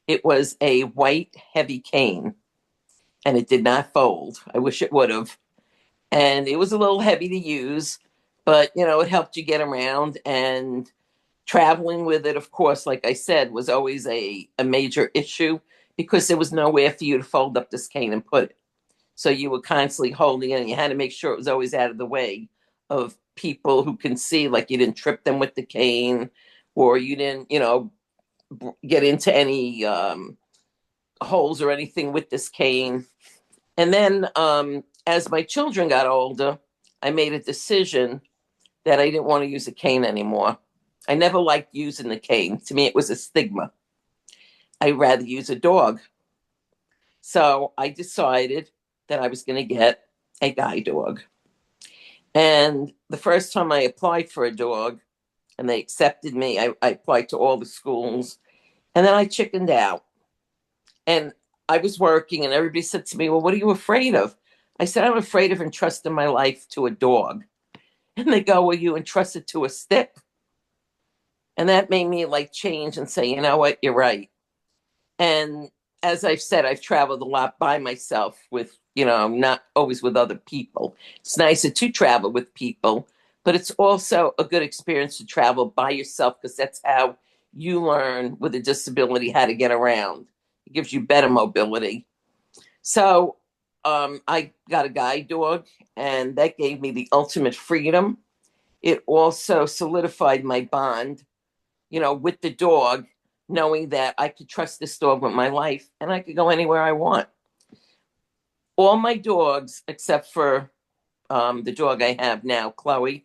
It was a white, heavy cane, and it did not fold. I wish it would have. And it was a little heavy to use, but it helped you get around. And traveling with it, of course, like I said, was always a major issue because there was nowhere for you to fold up this cane and put it. So you were constantly holding it, and you had to make sure it was always out of the way of people who can see, like you didn't trip them with the cane, or you didn't, get into any holes or anything with this cane. And then as my children got older, I made a decision that I didn't want to use a cane anymore. I never liked using the cane. To me, it was a stigma. I'd rather use a dog. So I decided that I was going to get a guide dog. And the first time I applied for a dog and they accepted me, I applied to all the schools, and then I chickened out. And I was working, and everybody said to me, well, what are you afraid of? I said, I'm afraid of entrusting my life to a dog. And they go, well, you entrust it to a stick? And that made me like change and say, you know what, you're right. And as I've said, I've traveled a lot by myself with, not always with other people. It's nicer to travel with people, but it's also a good experience to travel by yourself because that's how you learn with a disability how to get around. It gives you better mobility. So I got a guide dog, and that gave me the ultimate freedom. It also solidified my bond, with the dog, knowing that I could trust this dog with my life and I could go anywhere I want. All my dogs, except for the dog I have now, Chloe,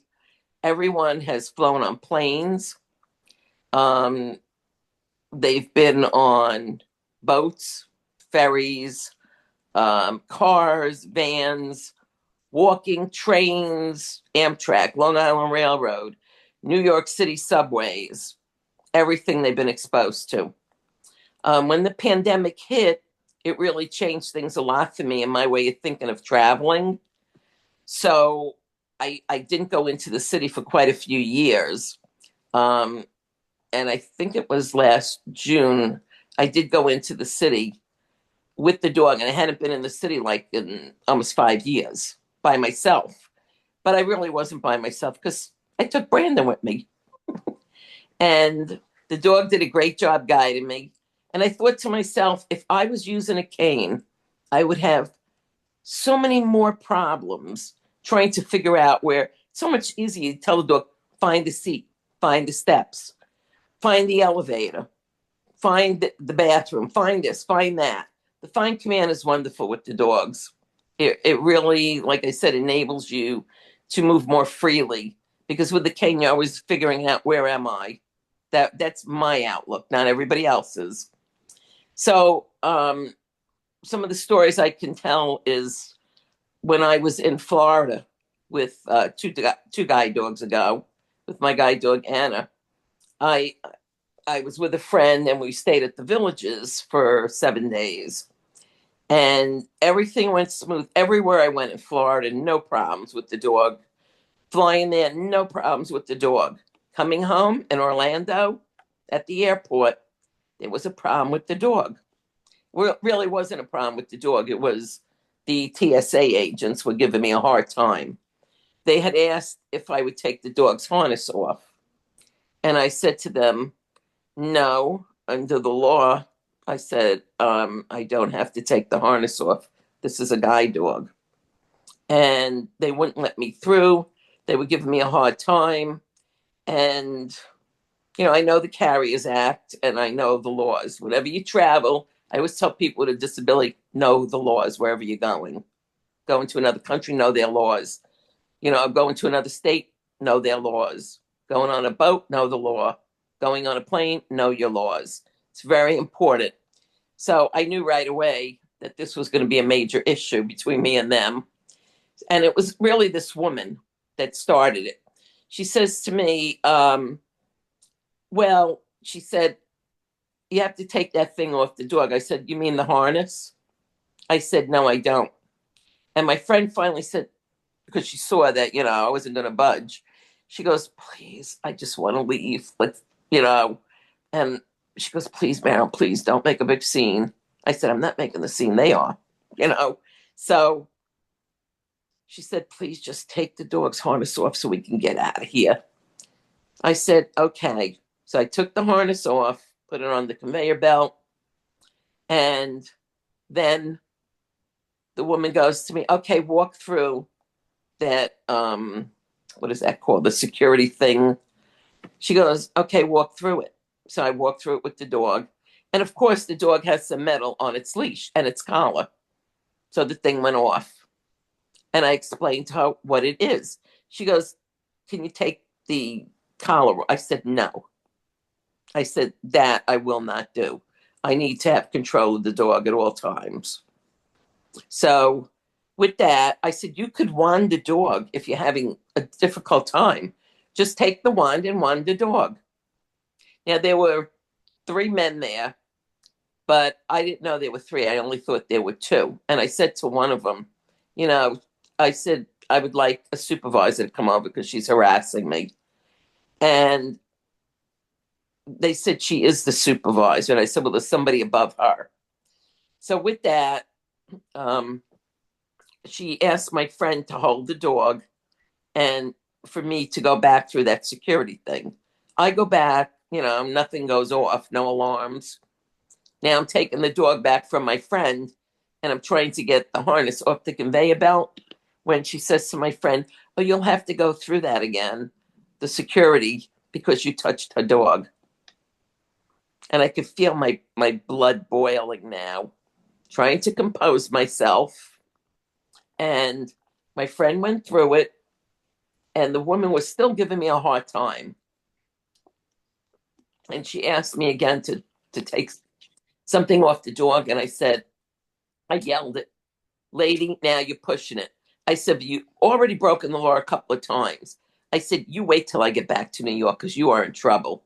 everyone has flown on planes. They've been on boats, ferries, cars, vans, walking, trains, Amtrak, Long Island Railroad, New York City subways, everything they've been exposed to. When the pandemic hit, it really changed things a lot for me in my way of thinking of traveling. So I didn't go into the city for quite a few years. And I think it was last June, I did go into the city with the dog, and I hadn't been in the city like in almost 5 years by myself. But I really wasn't by myself because I took Brandon with me. And the dog did a great job guiding me. And I thought to myself, if I was using a cane, I would have so many more problems trying to figure out where it's so much easier to tell the dog, find the seat, find the steps, find the elevator, find the bathroom, find this, find that. The find command is wonderful with the dogs. It really, like I said, enables you to move more freely because with the cane, you're always figuring out where am I. That's my outlook, not everybody else's. So some of the stories I can tell is when I was in Florida with two guide dogs ago, with my guide dog Anna, I was with a friend and we stayed at the Villages for 7 days. And everything went smooth. Everywhere I went in Florida, no problems with the dog. Flying there, no problems with the dog. Coming home in Orlando at the airport, there was a problem with the dog. Well, it really wasn't a problem with the dog. It was the TSA agents were giving me a hard time. They had asked if I would take the dog's harness off. And I said to them, no, under the law, I said, I don't have to take the harness off. This is a guide dog. And they wouldn't let me through. They were giving me a hard time. And, I know the Carriers Act and I know the laws. Whenever you travel, I always tell people with a disability, know the laws wherever you're going. Going to another country, know their laws. Going to another state, know their laws. Going on a boat, know the law. Going on a plane, know your laws. It's very important. So I knew right away that this was going to be a major issue between me and them. And it was really this woman that started it. She says to me, she said, you have to take that thing off the dog. I said, you mean the harness? I said, no, I don't. And my friend finally said, because she saw that, I wasn't going to budge. She goes, please, I just want to leave. And she goes, please, Meryl, please don't make a big scene. I said, I'm not making the scene. They are, So she said, please just take the dog's harness off so we can get out of here. I said, okay. So I took the harness off, put it on the conveyor belt. And then the woman goes to me, okay, walk through that, what is that called? The security thing. She goes, okay, walk through it. So I walked through it with the dog. And of course, the dog has some metal on its leash and its collar. So the thing went off. And I explained to her what it is. She goes, can you take the collar? I said, no. I said, that I will not do. I need to have control of the dog at all times. So with that, I said, you could wand the dog if you're having a difficult time. Just take the wand and wand the dog. Now, there were 3 men there, but I didn't know there were 3. I only thought there were 2. And I said to one of them, I said, I would like a supervisor to come over because she's harassing me. And they said she is the supervisor. And I said, well, there's somebody above her. So with that, she asked my friend to hold the dog and for me to go back through that security thing. I go back, nothing goes off, no alarms. Now I'm taking the dog back from my friend and I'm trying to get the harness off the conveyor belt when she says to my friend, oh, you'll have to go through that again, the security, because you touched her dog. And I could feel my blood boiling now, trying to compose myself. And my friend went through it, and the woman was still giving me a hard time. And she asked me again to to take something off the dog. And I yelled it, lady, now you're pushing it. I said, you already broken the law a couple of times. I said, you wait till I get back to New York because you are in trouble.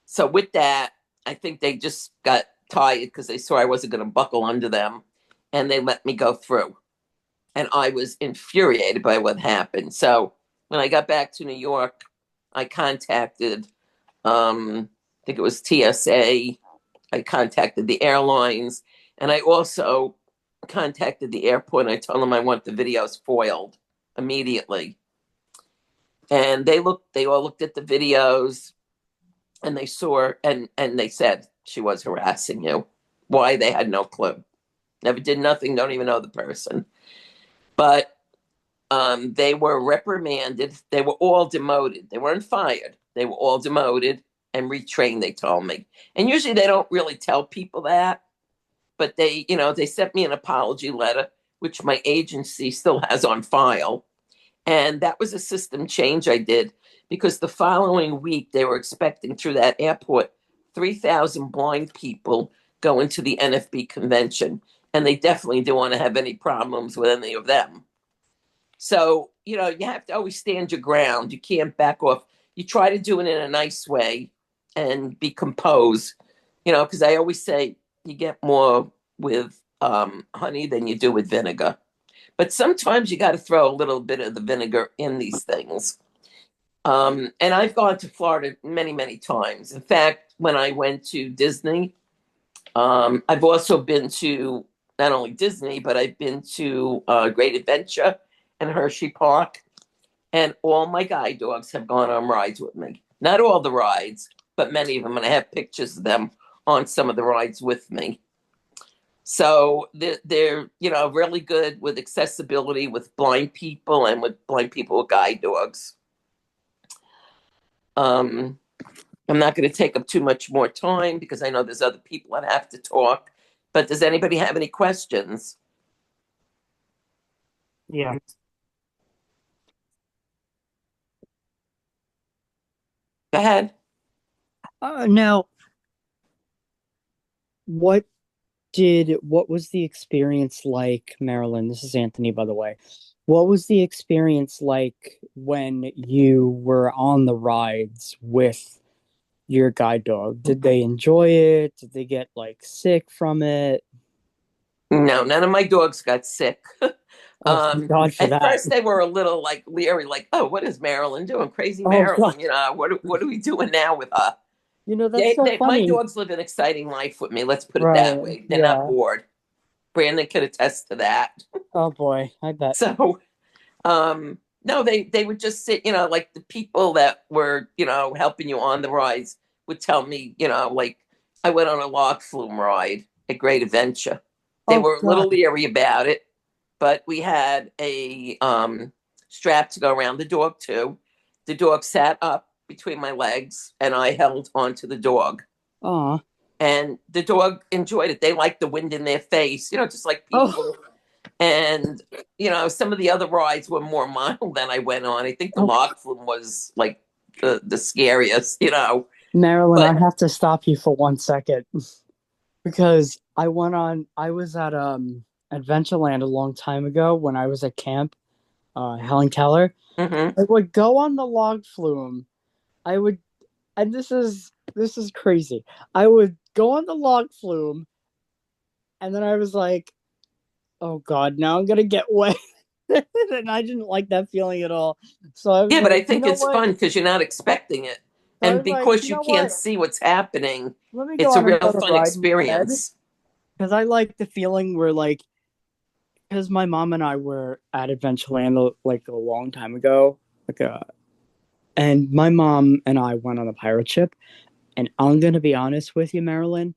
So with that, I think they just got tired because they saw I wasn't going to buckle under them, and they let me go through. And I was infuriated by what happened. So when I got back to New York, I contacted, I think it was TSA. I contacted the airlines, and I also contacted the airport. And I told them I want the videos foiled immediately. And they all looked at the videos, and they saw, and they said she was harassing you. Why? They had no clue. Never did nothing. Don't even know the person. But they were reprimanded. They were all demoted. They weren't fired. They were all demoted and retrained, they told me. And usually they don't really tell people that, but they sent me an apology letter, which my agency still has on file. And that was a system change I did because the following week they were expecting through that airport 3,000 blind people going to the NFB convention. And they definitely didn't want to have any problems with any of them. So, you have to always stand your ground. You can't back off. You try to do it in a nice way and be composed, because I always say you get more with honey than you do with vinegar. But sometimes you got to throw a little bit of the vinegar in these things. And I've gone to Florida many, many times. In fact, when I went to Disney, I've also been to not only Disney, but I've been to Great Adventure and Hershey Park. And all my guide dogs have gone on rides with me. Not all the rides, but many of them. And I have pictures of them on some of the rides with me. So they're really good with accessibility with blind people and with blind people with guide dogs. I'm not going to take up too much more time because I know there's other people that have to talk. But does anybody have any questions? Yeah. Go ahead. Now, what was the experience like, Marilyn? This is Anthony, by the way. What was the experience like when you were on the rides with your guide dog? Did they enjoy it? Did they get sick from it? No, none of my dogs got sick. Thank God for at that. first they were a little leery, oh, what is Marilyn doing? Crazy Marilyn, what are we doing now with her? That's so funny. My dogs live an exciting life with me. Let's put it that way. They're not bored. Brandon can attest to that. Oh boy, I bet. So, no, they would just sit, like the people that were, helping you on the rides would tell me, I went on a log flume ride at Great Adventure. They were a little leery about it, but we had a strap to go around the dog too. The dog sat up between my legs and I held onto the dog. Aw. And the dog enjoyed it. They liked the wind in their face, just like people. Oh. And, some of the other rides were more mild than I went on. I think the log flume was the scariest, Marilyn, I have to stop you for 1 second because I was at Adventureland a long time ago when I was at camp, Helen Keller. Mm-hmm. I would go on the log flume. And this is crazy. I would go on the log flume, and then I was like, "Oh God, now I'm gonna get wet," and I didn't like that feeling at all. So I was but I think it's fun because you're not expecting it, and because you can't see what's happening, it's a real fun experience. Because I like the feeling where because my mom and I were at Adventureland a long time ago, and my mom and I went on a pirate ship. And I'm going to be honest with you, Marilyn.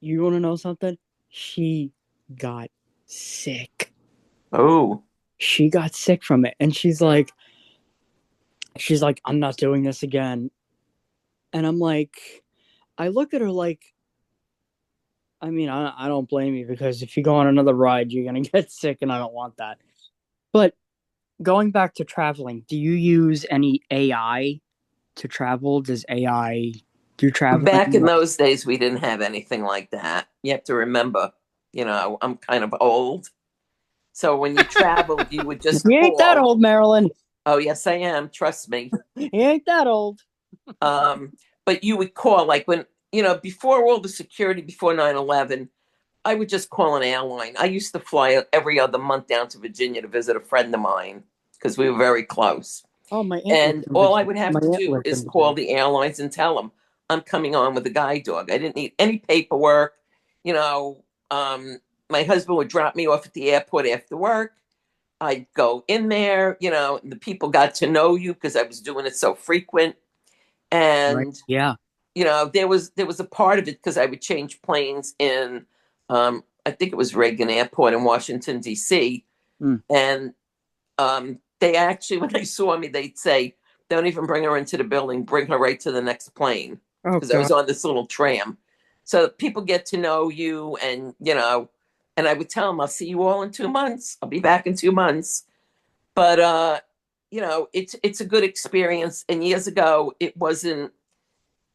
You want to know something? She got sick. Oh. She got sick from it. And she's like, I'm not doing this again. And I'm like, I look at her I mean, I don't blame you because if you go on another ride, you're going to get sick and I don't want that. But going back to traveling, do you use any AI to travel? Does AI do you travel Back in anymore? those days, we didn't have anything like that. You have to remember, I'm kind of old. So when you traveled, you would just You ain't that call. old, Marilyn. Oh, yes, I am. Trust me. You ain't that old. But you would call like when, before all the security, before 9/11, I would just call an airline. I used to fly every other month down to Virginia to visit a friend of mine because we were very close. Oh, my aunt lives And in all I Virginia. would have My to aunt do lives is in call Virginia. the airlines and tell them I'm coming on with a guide dog. I didn't need any paperwork. You know, my husband would drop me off at the airport after work. I'd go in there, and the people got to know you because I was doing it so frequent. Right. And Yeah. there was a part of it because I would change planes in I think it was Reagan Airport in Washington D.C. Mm. And they actually, when they saw me, they'd say, "Don't even bring her into the building. Bring her right to the next plane," Oh, because I was God. on this little tram. So people get to know you, and I would tell them, "I'll see you all in 2 months. I'll be back in 2 months." But it's a good experience. And years ago, it wasn't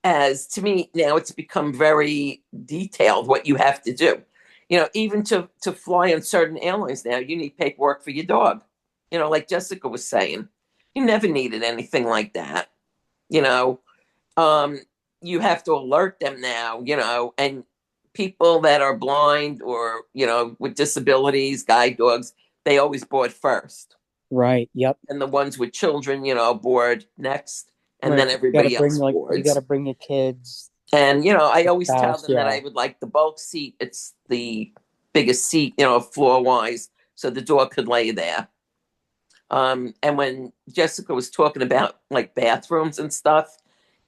as to me. Now it's become very detailed what you have to do. Even to fly on certain airlines now, you need paperwork for your dog. Like Jessica was saying, you never needed anything like that. You know, um, you have to alert them now. And people that are blind or with disabilities, guide dogs, they always board first, Right. Yep. and the ones with children, board next, and Right. then everybody else You got boards. to bring your kids. And I always tell Spouse. them that I Yeah. would like the bulk seat. It's the biggest seat, floor wise, so the dog could lay there. And when Jessica was talking about like bathrooms and stuff,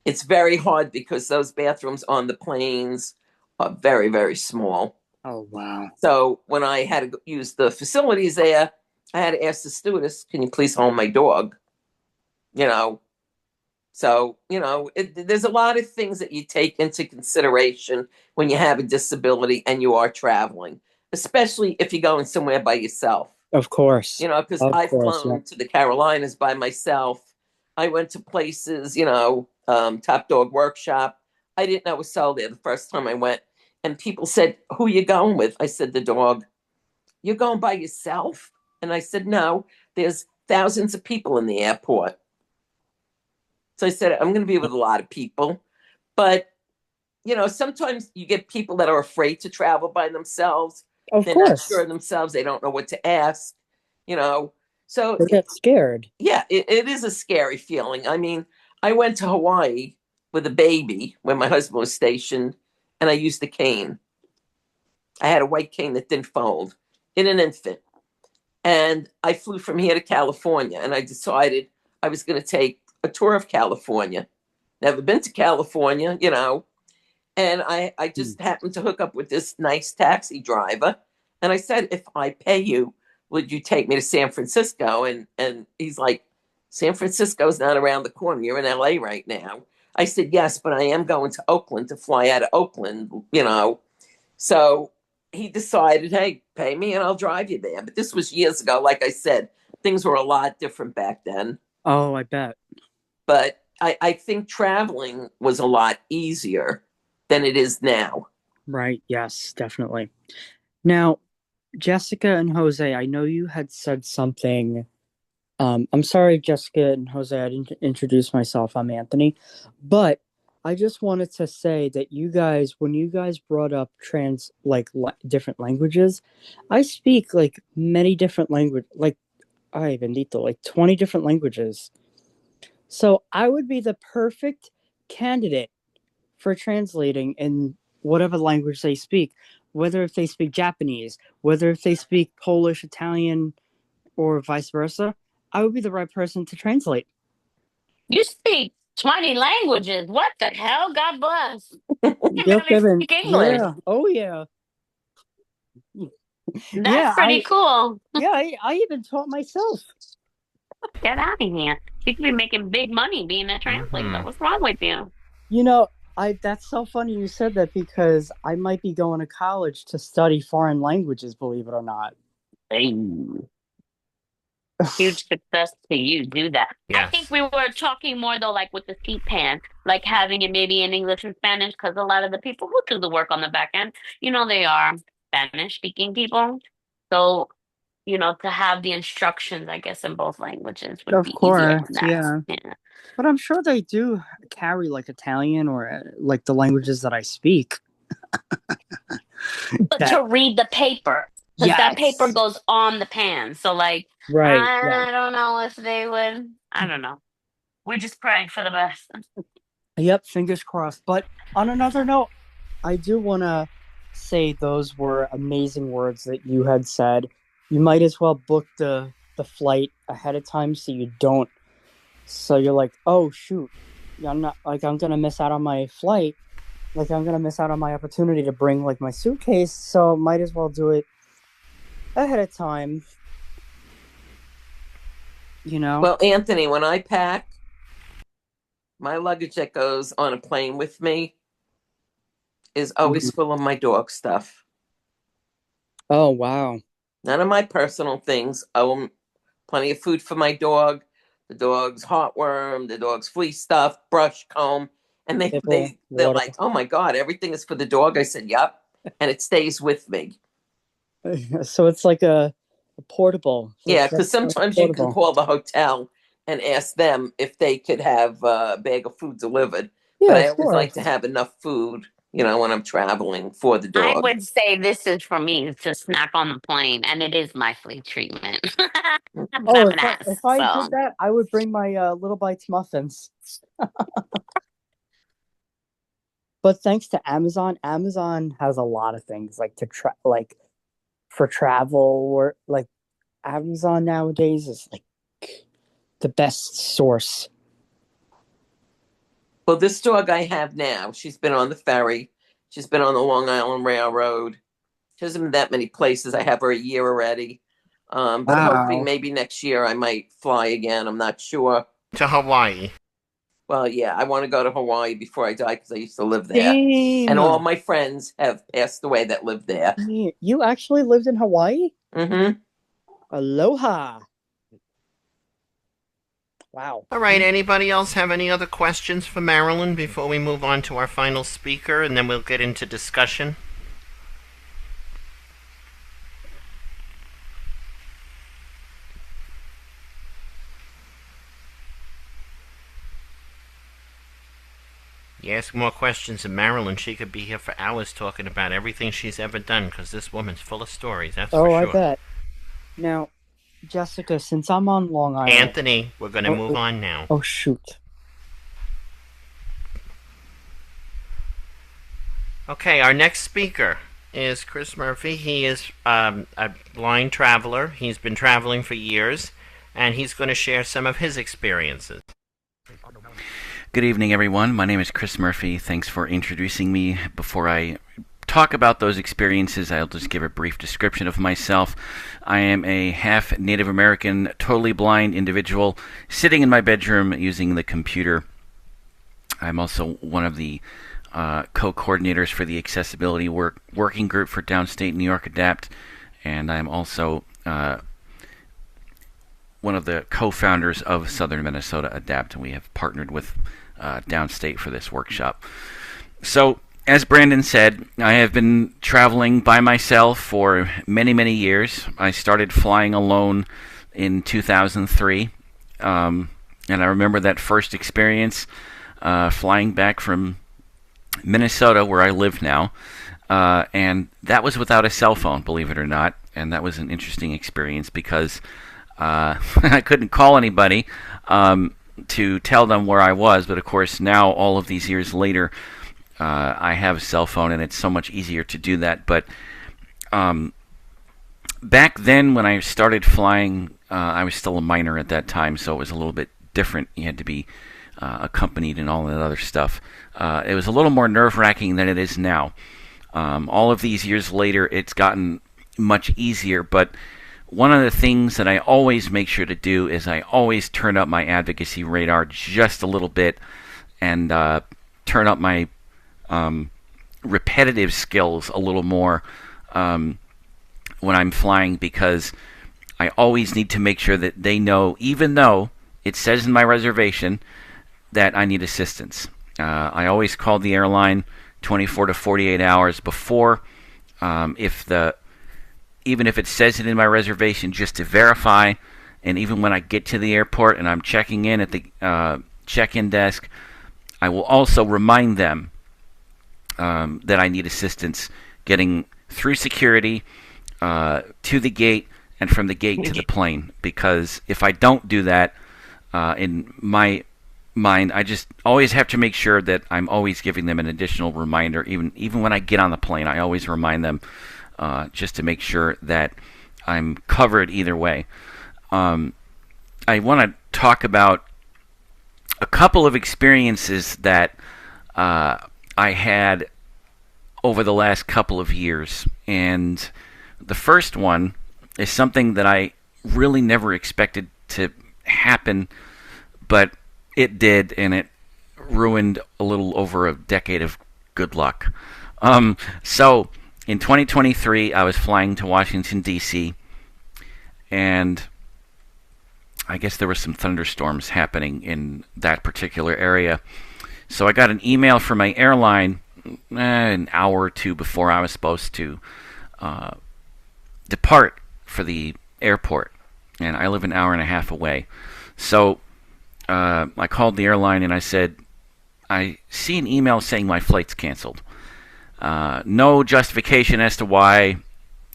it's very hard because those bathrooms on the planes are very, very small. Oh, wow. So when I had to use the facilities there, I had to ask the stewardess, "Can you please hold my dog?" You know, So, there's a lot of things that you take into consideration when you have a disability and you are traveling, especially if you're going somewhere by yourself. Of course. Because Of I've course. Yeah. flown to the Carolinas by myself. I went to places, Top Dog Workshop. I didn't know it was sold there the first time I went. And people said, "Who you going with?" I said, "The dog." "You're going by yourself?" And I said, "No, there's thousands of people in the airport." So I said, "I'm going to be with a lot of people." But, sometimes you get people that are afraid to travel by themselves. Of They're not course. sure of themselves. They don't know what to ask, you know. So, They get scared. yeah, it is a scary feeling. I mean, I went to Hawaii with a baby when my husband was stationed, and I used a cane. I had a white cane that didn't fold in an infant. And I flew from here to California, and I decided I was going to take a tour of California. Never been to California, and I Mm. just happened to hook up with this nice taxi driver. And I said, "If I pay you, would you take me to San Francisco?" And he's like, "San Francisco's not around the corner. You're in LA right now." I said, "Yes, but I am going to Oakland to fly out of Oakland. So he decided, "Hey, pay me and I'll drive you there." But this was years ago. Like I said, things were a lot different back then. Oh, I bet. But I think traveling was a lot easier than it is now. Right. Yes, definitely. Now, Jessica and Jose, I know you had said something. I'm sorry, Jessica and Jose, I didn't introduce myself. I'm Anthony. But I just wanted to say that when you guys brought up different languages, I speak like many different language, like I bendito, like 20 different languages. So I would be the perfect candidate for translating in whatever language they speak, whether if they speak Japanese, whether if they speak Polish, Italian, or vice versa. I would be the right person to translate. You speak 20 languages. What the hell? God bless. You Yes, barely Kevin. speak English. Yeah. Oh, yeah. That's Yeah. pretty cool. I even taught myself. Get out of here. You could be making big money being a translator. What's wrong with you? That's so funny you said that because I might be going to college to study foreign languages, believe it or not. Hey. huge success to you do that. Yes. I think we were talking more though, like with the seat pan, like having it maybe in English and Spanish, because a lot of the people who do the work on the back end, they are Spanish speaking people. So, to have the instructions, I guess, in both languages would Of be easier course, than that. yeah. But I'm sure they do carry like Italian or like the languages that I speak. But to read the paper, because that paper goes on the pan. So, like, right. I don't know if they would. I don't know. We're just praying for the best. Yep, fingers crossed. But on another note, I do want to say those were amazing words that you had said. You might as well book the flight ahead of time so you don't. So you're like, oh shoot, I'm gonna miss out on my flight. Like I'm gonna miss out on my opportunity to bring like my suitcase. So might as well do it ahead of time. Well, Anthony, when I pack, my luggage that goes on a plane with me is always full of my dog stuff. Oh, wow. None of my personal things. I own plenty of food for my dog, the dog's heartworm, the dog's flea stuff, brush, comb. And they're like, oh my God, everything is for the dog. I said, yep. And it stays with me. So it's like a portable. Yeah, because sometimes you can call the hotel and ask them if they could have a bag of food delivered. Yeah, but I always like to have enough food, when I'm traveling for the dog. I would say this is for me to snack on the plane, and it is my flea treatment. If I did that, I would bring my Little Bites muffins. But thanks to Amazon has a lot of things like for travel, or like Amazon nowadays is like the best source. Well, this dog I have now, she's been on the ferry. She's been on the Long Island Railroad. She hasn't been that many places. I have her a year already. But hoping maybe next year I might fly again. I'm not sure. To Hawaii. Well, yeah, I want to go to Hawaii before I die because I used to live there. Damn. And all my friends have passed away that lived there. You actually lived in Hawaii? Mm-hmm. Aloha. Wow. All right, anybody else have any other questions for Marilyn before we move on to our final speaker, and then we'll get into discussion? You ask more questions of Marilyn, she could be here for hours talking about everything she's ever done, because this woman's full of stories, that's for sure. Oh, I bet. Now, Jessica, since I'm on Long Island... Anthony, we're going to move on now. Oh, shoot. Okay, our next speaker is Chris Murphy. He is a blind traveler. He's been traveling for years, and he's going to share some of his experiences. Good evening, everyone. My name is Chris Murphy. Thanks for introducing me. Before I talk about those experiences, I'll just give a brief description of myself. I am a half Native American, totally blind individual sitting in my bedroom using the computer. I'm also one of the co-coordinators for the accessibility working group for Downstate New York ADAPT, and I'm also one of the co-founders of Southern Minnesota ADAPT, and we have partnered with Downstate for this workshop. So, as Brandon said, I have been traveling by myself for many, many years. I started flying alone in 2003, and I remember that first experience flying back from Minnesota, where I live now, and that was without a cell phone, believe it or not, and that was an interesting experience because I couldn't call anybody to tell them where I was, but of course now, all of these years later, I have a cell phone, and it's so much easier to do that. But back then, when I started flying, I was still a minor at that time, so it was a little bit different. You had to be accompanied and all that other stuff. It was a little more nerve-wracking than it is now. All of these years later, it's gotten much easier, but one of the things that I always make sure to do is I always turn up my advocacy radar just a little bit and turn up my repetitive skills a little more when I'm flying, because I always need to make sure that they know, even though it says in my reservation that I need assistance. I always call the airline 24 to 48 hours before, even if it says it in my reservation, just to verify. And even when I get to the airport and I'm checking in at the check-in desk, I will also remind them that I need assistance getting through security to the gate and from the gate to the plane. Because if I don't do that, in my mind, I just always have to make sure that I'm always giving them an additional reminder. Even when I get on the plane, I always remind them just to make sure that I'm covered either way. I want to talk about a couple of experiences that I had over the last couple of years. And the first one is something that I really never expected to happen, but it did, and it ruined a little over a decade of good luck. So in 2023, I was flying to Washington, D.C., and I guess there were some thunderstorms happening in that particular area. So I got an email from my airline an hour or two before I was supposed to depart for the airport, and I live an hour and a half away. So I called the airline and I said, I see an email saying my flight's canceled. No justification as to why.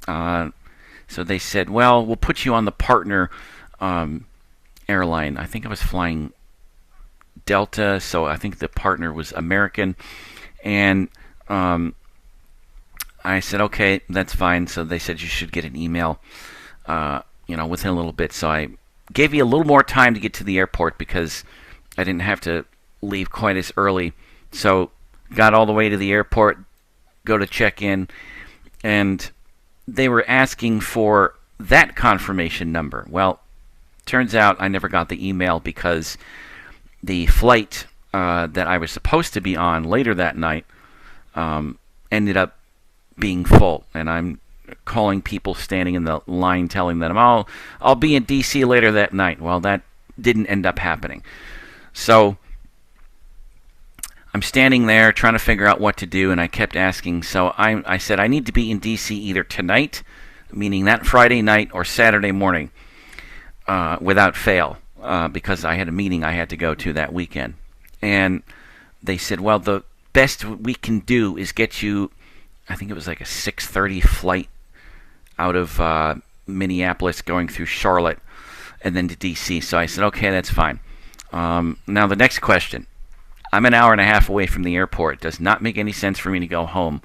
So they said, well, we'll put you on the partner airline. I think I was flying Delta, so I think the partner was American. And I said, okay, that's fine. So they said you should get an email, within a little bit. So I gave you a little more time to get to the airport because I didn't have to leave quite as early. So got all the way to the airport, go to check in, and they were asking for that confirmation number. Well, turns out I never got the email because the flight that I was supposed to be on later that night ended up being full, and I'm calling people standing in the line telling them I'll be in D.C. later that night. Well, that didn't end up happening. So I'm standing there trying to figure out what to do, and I kept asking. So I said I need to be in D.C. either tonight, meaning that Friday night, or Saturday morning, without fail, because I had a meeting I had to go to that weekend. And they said, well, the best we can do is get you, I think it was like a 6:30 flight out of Minneapolis going through Charlotte and then to D.C. So I said, okay, that's fine. Now the next question. I'm an hour and a half away from the airport. It does not make any sense for me to go home.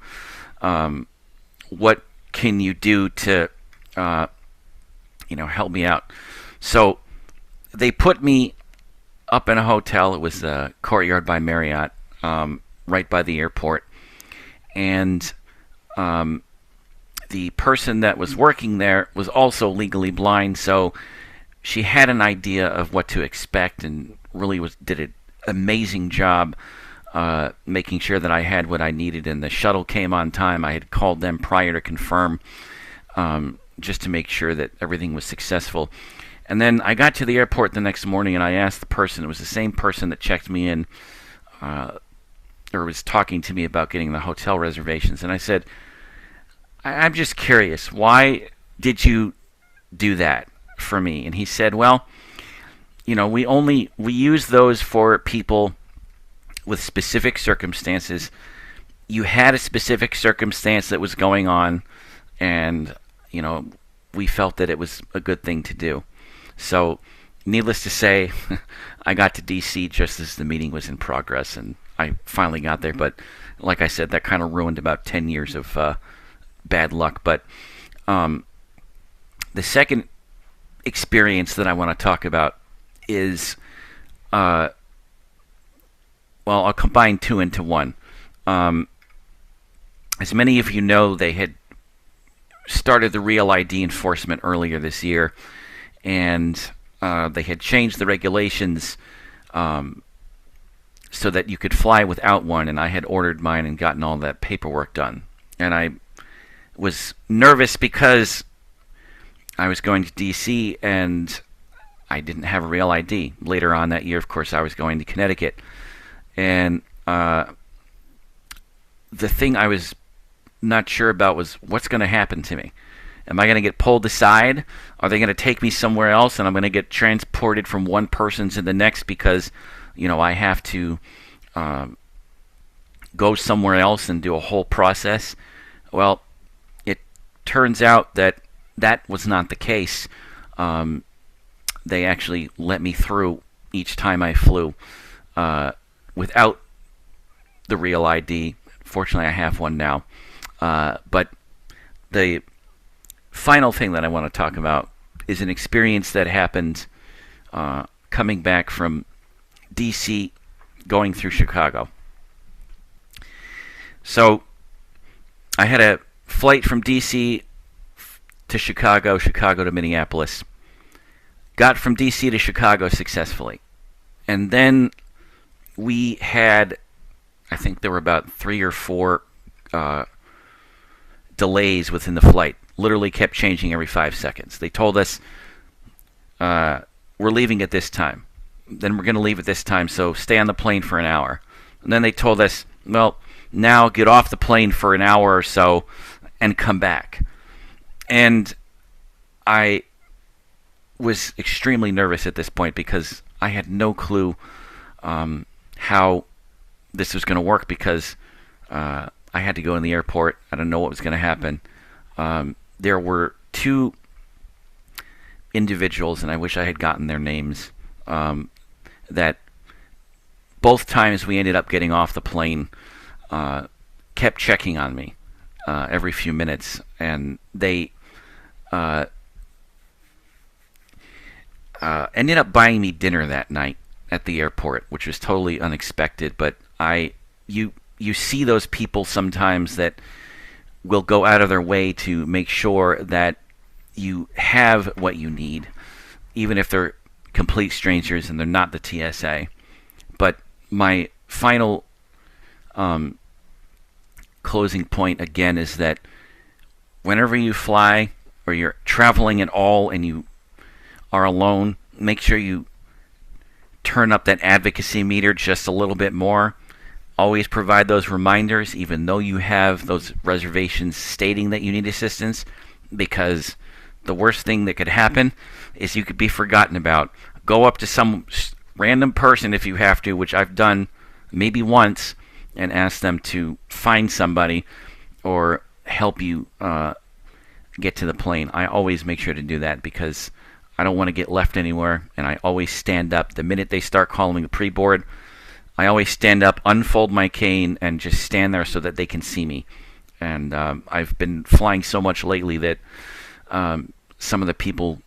What can you do to, help me out? So they put me up in a hotel. It was the Courtyard by Marriott, right by the airport. And the person that was working there was also legally blind, so she had an idea of what to expect and really did an amazing job making sure that I had what I needed. And the shuttle came on time. I had called them prior to confirm, just to make sure that everything was successful. And then I got to the airport the next morning, and I asked the person. It was the same person that checked me in, or was talking to me about getting the hotel reservations. And I said, I'm just curious, why did you do that for me? And he said, well, we use those for people with specific circumstances. You had a specific circumstance that was going on, and, we felt that it was a good thing to do. So, needless to say, I got to D.C. just as the meeting was in progress, and I finally got there. But like I said, that kind of ruined about 10 years of bad luck. But the second experience that I want to talk about is, I'll combine two into one. As many of you know, they had started the Real ID enforcement earlier this year, and they had changed the regulations so that you could fly without one, and I had ordered mine and gotten all that paperwork done. And I was nervous because I was going to D.C. and I didn't have a real ID. Later on that year, of course, I was going to Connecticut. And the thing I was not sure about was what's going to happen to me. Am I going to get pulled aside? Are they going to take me somewhere else and I'm going to get transported from one person to the next because, I have to go somewhere else and do a whole process? Well, it turns out that was not the case. They actually let me through each time I flew without the real ID. Fortunately, I have one now. But the final thing that I want to talk about is an experience that happened coming back from D.C. going through Chicago. So I had a flight from D.C. to Chicago, Chicago to Minneapolis. Got from D.C. to Chicago successfully. And then we had, I think there were about 3 or 4 delays within the flight. Literally kept changing every 5 seconds. They told us, we're leaving at this time. Then we're going to leave at this time, so stay on the plane for an hour. And then they told us, well, now get off the plane for an hour or so and come back. And I was extremely nervous at this point because I had no clue how this was going to work because I had to go in the airport. I didn't know what was going to happen. There were 2 individuals, and I wish I had gotten their names, that both times we ended up getting off the plane kept checking on me every few minutes, and they ended up buying me dinner that night at the airport, which was totally unexpected. But you see those people sometimes that will go out of their way to make sure that you have what you need, even if they're complete strangers and they're not the TSA. But my final closing point again is that whenever you fly or you're traveling at all and you are alone, make sure you turn up that advocacy meter just a little bit more. Always provide those reminders, even though you have those reservations stating that you need assistance, because the worst thing that could happen is you could be forgotten about. Go up to some random person if you have to, which I've done maybe once, and ask them to find somebody or help you get to the plane. I always make sure to do that because I don't want to get left anywhere, and I always stand up. The minute they start calling the pre-board, I always stand up, unfold my cane, and just stand there so that they can see me. And I've been flying so much lately that some of the people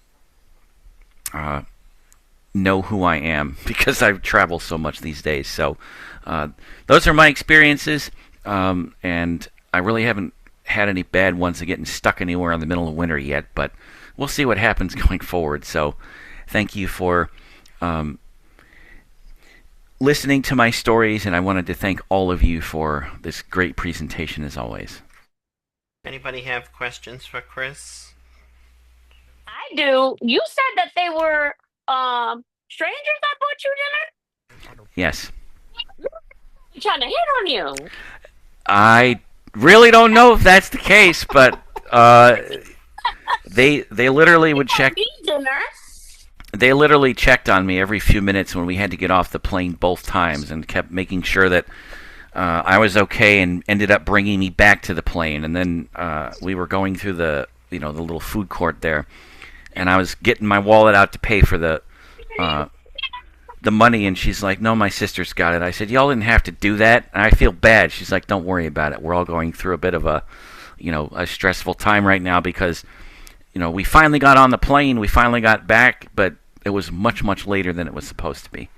know who I am because I travel so much these days. So those are my experiences, and I really haven't had any bad ones of getting stuck anywhere in the middle of winter yet, but we'll see what happens going forward. So thank you for listening to my stories, and I wanted to thank all of you for this great presentation as always. Anybody have questions for Chris? I do. You said that they were strangers that bought you dinner? Yes. They're trying to hit on you. I really don't know if that's the case, but they literally would check. Dinner. They literally checked on me every few minutes when we had to get off the plane both times, and kept making sure that I was okay, and ended up bringing me back to the plane. And then we were going through the little food court there, and I was getting my wallet out to pay for the money, and she's like, "No, my sister's got it." I said, "Y'all didn't have to do that." And I feel bad. She's like, "Don't worry about it. We're all going through a bit of a stressful time right now because we finally got on the plane, we finally got back, but it was much, much later than it was supposed to be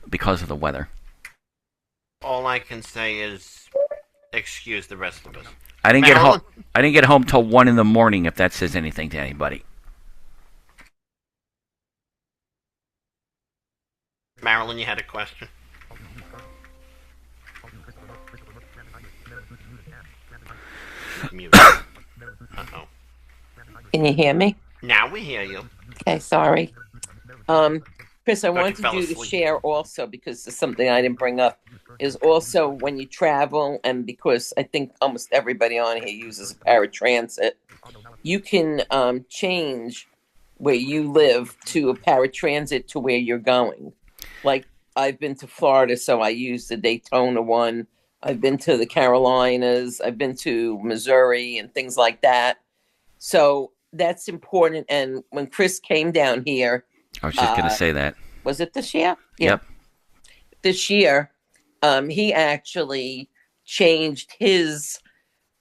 because of the weather." All I can say is excuse the rest of us. I didn't get home till 1 a.m. if that says anything to anybody. Marilyn, you had a question? Mute. Uh-oh. Can you hear me? Now we hear you. Okay, sorry. Chris, I Thought you wanted fell you to asleep. share also, because it's something I didn't bring up, is also when you travel, and because I think almost everybody on here uses a paratransit, you can change where you live to a paratransit to where you're going. Like, I've been to Florida, so I use the Daytona one. I've been to the Carolinas. I've been to Missouri and things like that. So that's important. And when Chris came down here, I was just going to say that. was it this year? Yeah. Yep. This year, he actually changed his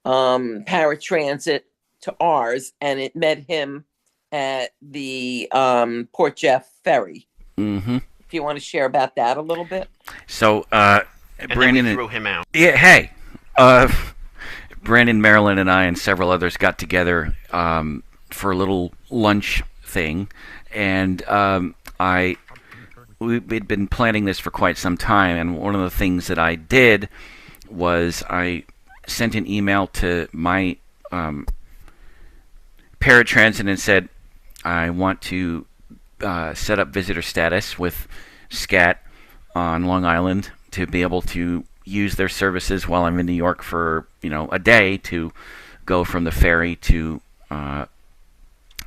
paratransit to ours, and it met him at the Port Jeff Ferry. Mm-hmm. If you want to share about that a little bit. So, And Brandon then we threw him out. Yeah, hey. Brandon, Marilyn, and I and several others got together for a little lunch thing, and we'd been planning this for quite some time. And one of the things that I did was I sent an email to my paratransit and said I want to set up visitor status with SCAT on Long Island to be able to use their services while I'm in New York for a day to go from the ferry to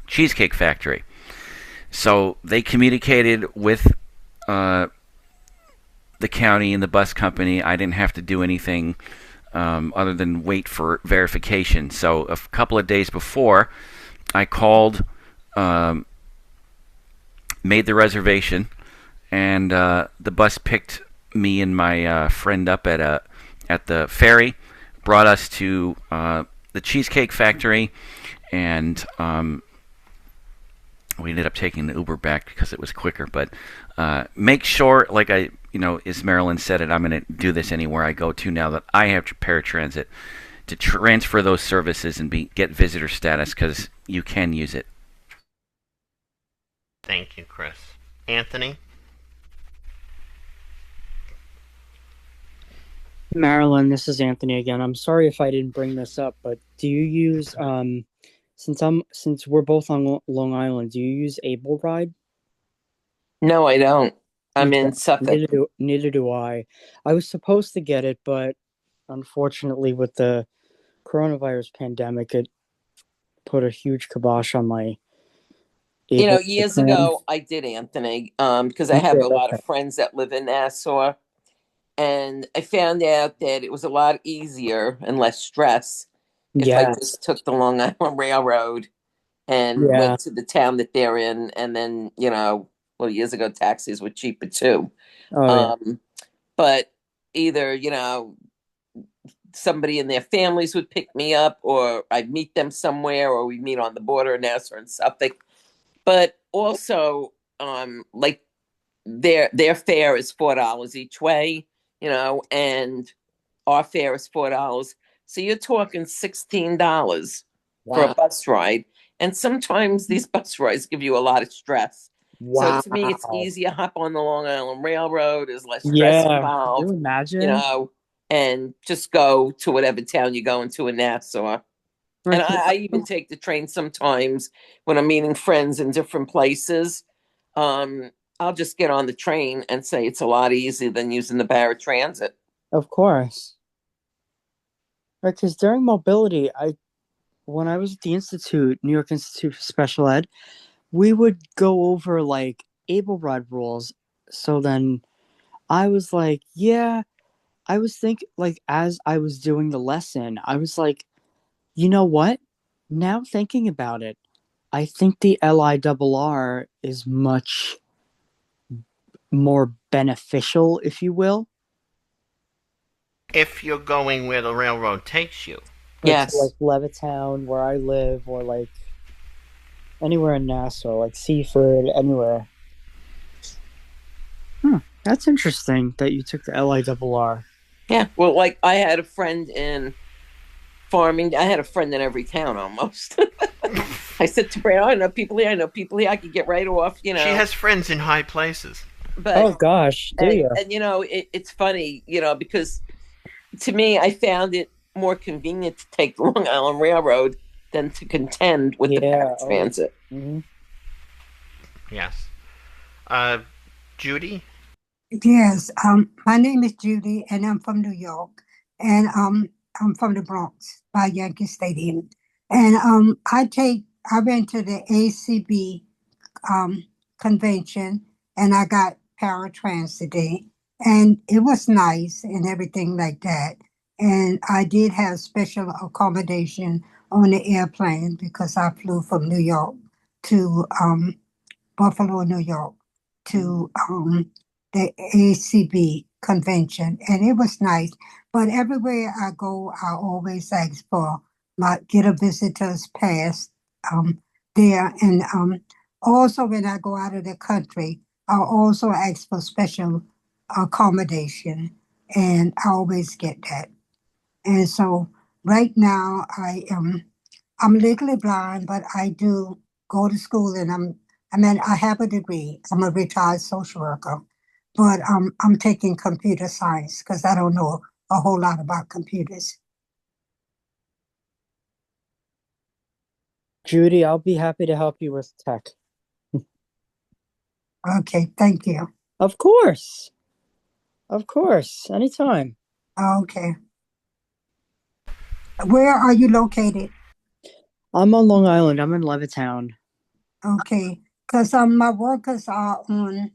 Cheesecake Factory. So they communicated with the county and the bus company. I didn't have to do anything other than wait for verification. So a couple of days before, I called, made the reservation, and the bus picked me and my friend up at the ferry, brought us to the Cheesecake Factory, and we ended up taking the Uber back because it was quicker. But make sure, like as Marilyn said it, I'm going to do this anywhere I go to now that I have paratransit, to transfer those services and get visitor status, because you can use it. Thank you, Chris. Anthony? Marilyn, this is Anthony again. I'm sorry if I didn't bring this up, but do you use since we're both on Long Island, do you use Able Ride? No, I don't. I'm in Suffolk. Neither do I. I was supposed to get it, but unfortunately, with the coronavirus pandemic, it put a huge kibosh on my. Years ago, I did, Anthony, because I have a lot of friends that live in Nassau. And I found out that it was a lot easier and less stress if I just took the Long Island Railroad and went to the town that they're in. And then, years ago, taxis were cheaper too. But either, somebody in their families would pick me up, or I'd meet them somewhere, or we'd meet on the border in Nassau and Suffolk. But also, like their fare is $4 each way. And our fare is $4. So you're talking $16 for a bus ride. And sometimes these bus rides give you a lot of stress. Wow. So to me, it's easier. Hop on the Long Island Railroad. There's less stress involved. Can you imagine? And just go to whatever town you're going to in Nassau. And I even take the train sometimes when I'm meeting friends in different places. I'll just get on the train and say it's a lot easier than using the paratransit. Of course. Because during mobility, when I was at the Institute, New York Institute for Special Ed, we would go over like Able Ride rules. So then I was like, I was thinking, like, as I was doing the lesson, I was like, you know what? Now thinking about it, I think the LIRR is much more beneficial, if you will. If you're going where the railroad takes you. Yes. Like Levittown, where I live, or like anywhere in Nassau, like Seaford, anywhere. That's interesting that you took the LIRR. Yeah, well, like I had a friend in Farming. I had a friend in every town almost. I said to Brad, I know people here. I could get right off, She has friends in high places. But, oh, gosh, do you? And, it's funny, because to me, I found it more convenient to take the Long Island Railroad than to contend with the paratransit. Mm-hmm. Yes. Judy? Yes, my name is Judy, and I'm from New York, and I'm from the Bronx by Yankee Stadium, and I went to the ACB convention, and I got paratransit day, and it was nice and everything like that, and I did have special accommodation on the airplane because I flew from New York to Buffalo, New York, to the ACB convention, and it was nice. But everywhere I go, I always ask for get a visitor's pass there, and also when I go out of the country, I also ask for special accommodation, and I always get that. And so right now, I'm legally blind, but I do go to school, and I have a degree. I'm a retired social worker, but I'm taking computer science because I don't know a whole lot about computers. Judy, I'll be happy to help you with tech. Okay, thank you. Of course. Of course. Anytime. Okay. Where are you located? I'm on Long Island. I'm in Levittown. Okay, because my workers are on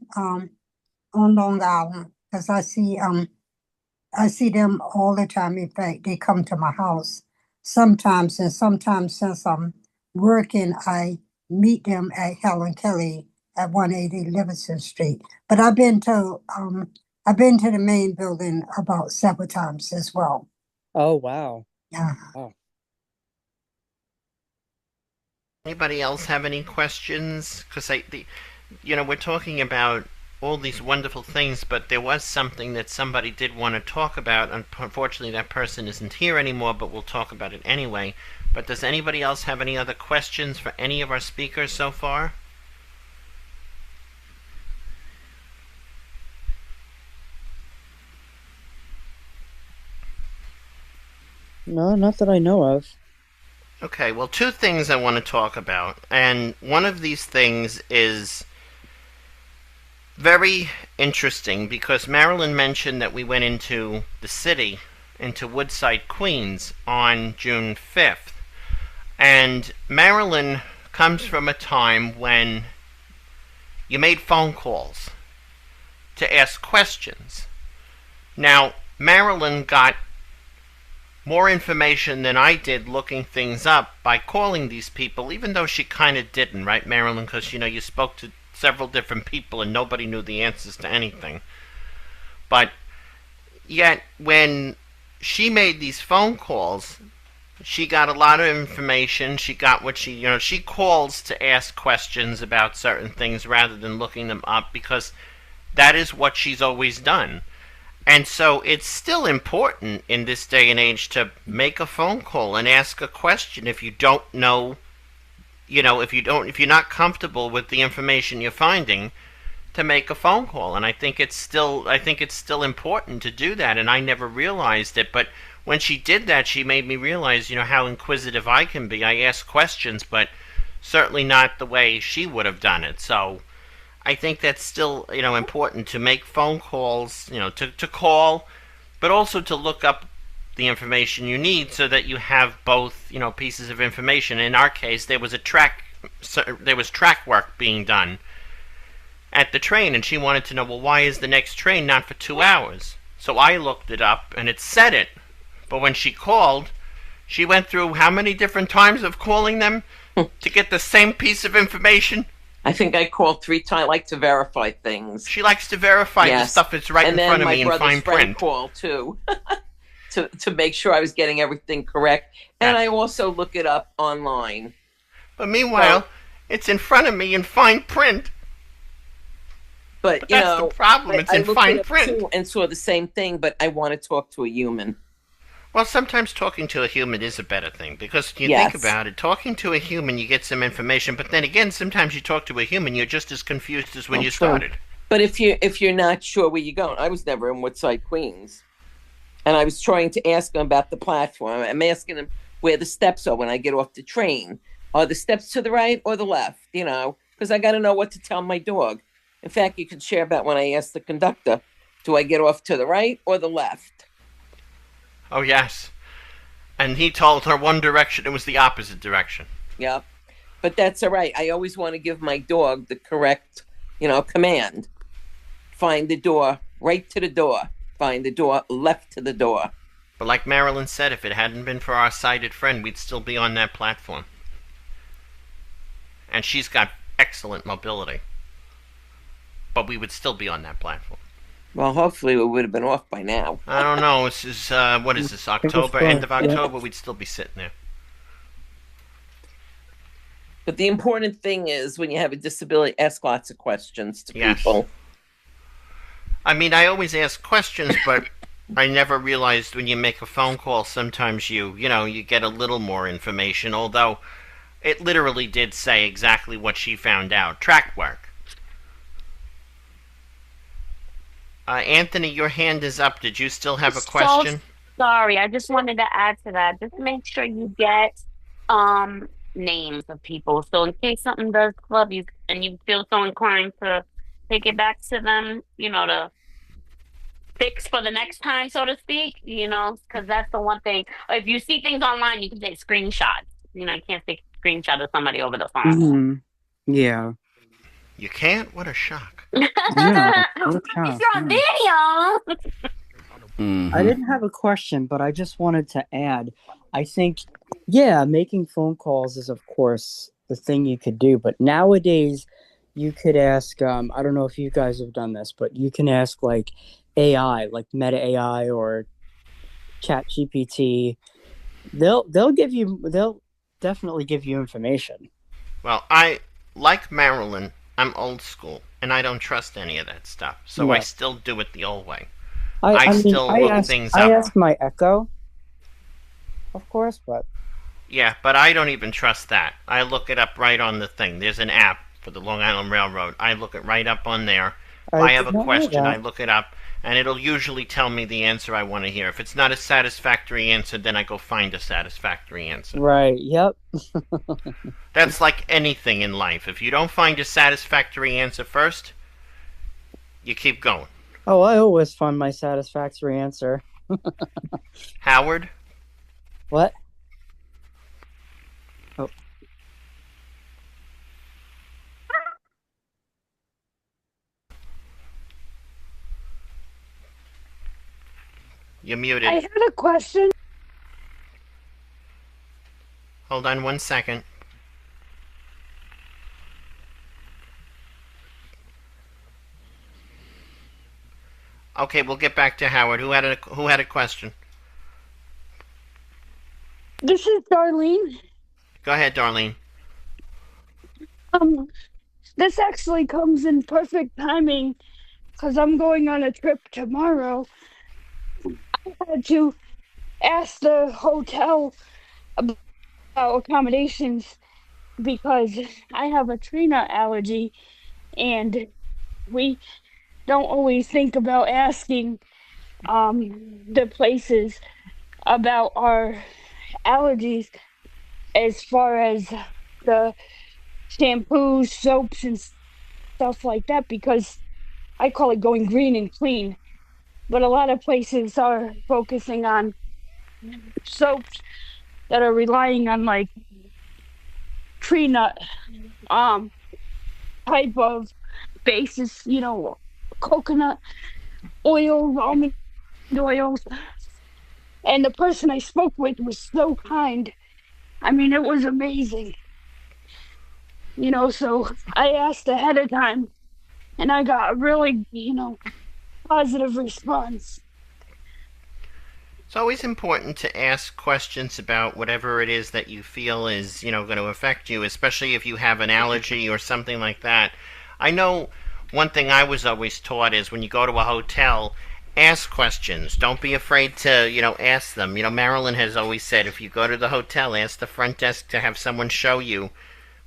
Long Island because I see them all the time. In fact, they come to my house sometimes, and sometimes since I'm working, I meet them at Helen Kelly at 180 Livingston Street. But I've been to the main building about several times as well. Oh, wow. Yeah. Wow. Anybody else have any questions? Because we're talking about all these wonderful things, but there was something that somebody did want to talk about. Unfortunately, that person isn't here anymore, but we'll talk about it anyway. But does anybody else have any other questions for any of our speakers so far? No, not that I know of. Okay, well, two things I want to talk about. And one of these things is very interesting because Marilyn mentioned that we went into the city, into Woodside, Queens on June 5th. And Marilyn comes from a time when you made phone calls to ask questions. Now, Marilyn got more information than I did looking things up by calling these people, even though she kind of didn't, right, Marilyn? Because, you spoke to several different people and nobody knew the answers to anything. But yet, when she made these phone calls, she got a lot of information. She got what she calls to ask questions about certain things rather than looking them up because that is what she's always done. And so it's still important in this day and age to make a phone call and ask a question if you don't know, if you're not comfortable with the information you're finding, to make a phone call. And I think it's still important to do that. And I never realized it, but when she did that, she made me realize, how inquisitive I can be. I ask questions, but certainly not the way she would have done it. So I think that's still, important to make phone calls, to call, but also to look up the information you need so that you have both, pieces of information. In our case, there was track work being done at the train, and she wanted to know, well, why is the next train not for 2 hours? So I looked it up, and it said it. But when she called, she went through how many different times of calling them to get the same piece of information? I think I called 3 times. I like to verify things. She likes to verify the stuff that's right in front of me in fine print. And then my brother's friend called, too, to make sure I was getting everything correct. And I also look it up online. But meanwhile, it's in front of me in fine print. But that's the problem. It's in fine print. And saw the same thing, but I want to talk to a human. Well, sometimes talking to a human is a better thing, because if you think about it, talking to a human, you get some information, but then again, sometimes you talk to a human, you're just as confused as when you started. But if you're not sure where you're going, I was never in Woodside, Queens, and I was trying to ask them about the platform. I'm asking them where the steps are when I get off the train. Are the steps to the right or the left? Because I got to know what to tell my dog. In fact, you could share about when I asked the conductor, do I get off to the right or the left? Oh, yes. And he told her one direction, it was the opposite direction. Yeah. But that's all right. I always want to give my dog the correct, command. Find the door right to the door. Find the door left to the door. But like Marilyn said, if it hadn't been for our sighted friend, we'd still be on that platform. And she's got excellent mobility. But we would still be on that platform. Well, hopefully we would have been off by now. I don't know. This is, what is this, October? End of October? Yeah. We'd still be sitting there. But the important thing is when you have a disability, ask lots of questions to people. I mean, I always ask questions, but I never realized when you make a phone call, sometimes you get a little more information, although it literally did say exactly what she found out. Track work. Anthony, your hand is up. Did you still have a question? Sorry, I just wanted to add to that. Just make sure you get names of people. So in case something does club you and you feel so inclined to take it back to them, to fix for the next time, so to speak, because that's the one thing. If you see things online, you can take screenshots. You can't take a screenshot of somebody over the phone. Mm-hmm. Yeah. You can't? What a shock. Yeah, what a shock. It's on video. Mm-hmm. I didn't have a question, but I just wanted to add, I think, yeah, making phone calls is, of course, the thing you could do. But nowadays, you could ask, I don't know if you guys have done this, but you can ask, like, AI, like Meta AI or Chat GPT. They'll definitely give you information. Well, like Marilyn, I'm old school, and I don't trust any of that stuff. So yeah. I still do it the old way. I still look things up. I ask my Echo, of course, but... Yeah, but I don't even trust that. I look it up right on the thing. There's an app for the Long Island Railroad. I look it right up on there. If I have a question, I look it up, and it'll usually tell me the answer I want to hear. If it's not a satisfactory answer, then I go find a satisfactory answer. Right, yep. That's like anything in life. If you don't find a satisfactory answer first, you keep going. Oh, I always find my satisfactory answer. Howard? What? Oh. You're muted. I had a question. Hold on 1 second. Okay, we'll get back to Howard. Who had a question? This is Darlene. Go ahead, Darlene. This actually comes in perfect timing because I'm going on a trip tomorrow. I had to ask the hotel about accommodations because I have a tree nut allergy, and we don't always think about asking the places about our allergies as far as the shampoos, soaps, and stuff like that, because I call it going green and clean. But a lot of places are focusing on soaps that are relying on like tree nut type of basis, coconut oil, almond oils. And the person I spoke with was so kind. I mean, it was amazing. So I asked ahead of time, and I got a really, positive response. It's always important to ask questions about whatever it is that you feel is, going to affect you, especially if you have an allergy or something like that. I know one thing I was always taught is when you go to a hotel, ask questions. Don't be afraid to, ask them. Marilyn has always said, if you go to the hotel, ask the front desk to have someone show you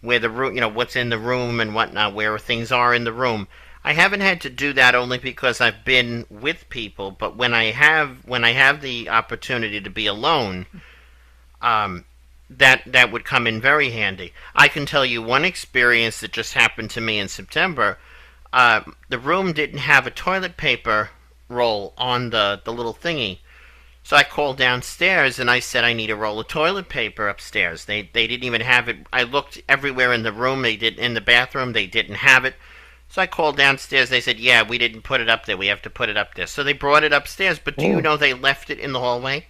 where the room, what's in the room and whatnot, where things are in the room. I haven't had to do that only because I've been with people, but when I have the opportunity to be alone, that would come in very handy. I can tell you one experience that just happened to me in September. The room didn't have a toilet paper roll on the little thingy. So I called downstairs and I said I need a roll of toilet paper upstairs. They didn't even have it. I looked everywhere in the room. They did in the bathroom. They didn't have it. So I called downstairs. They said, "Yeah, we didn't put it up there. We have to put it up there." So they brought it upstairs. But do you know they left it in the hallway?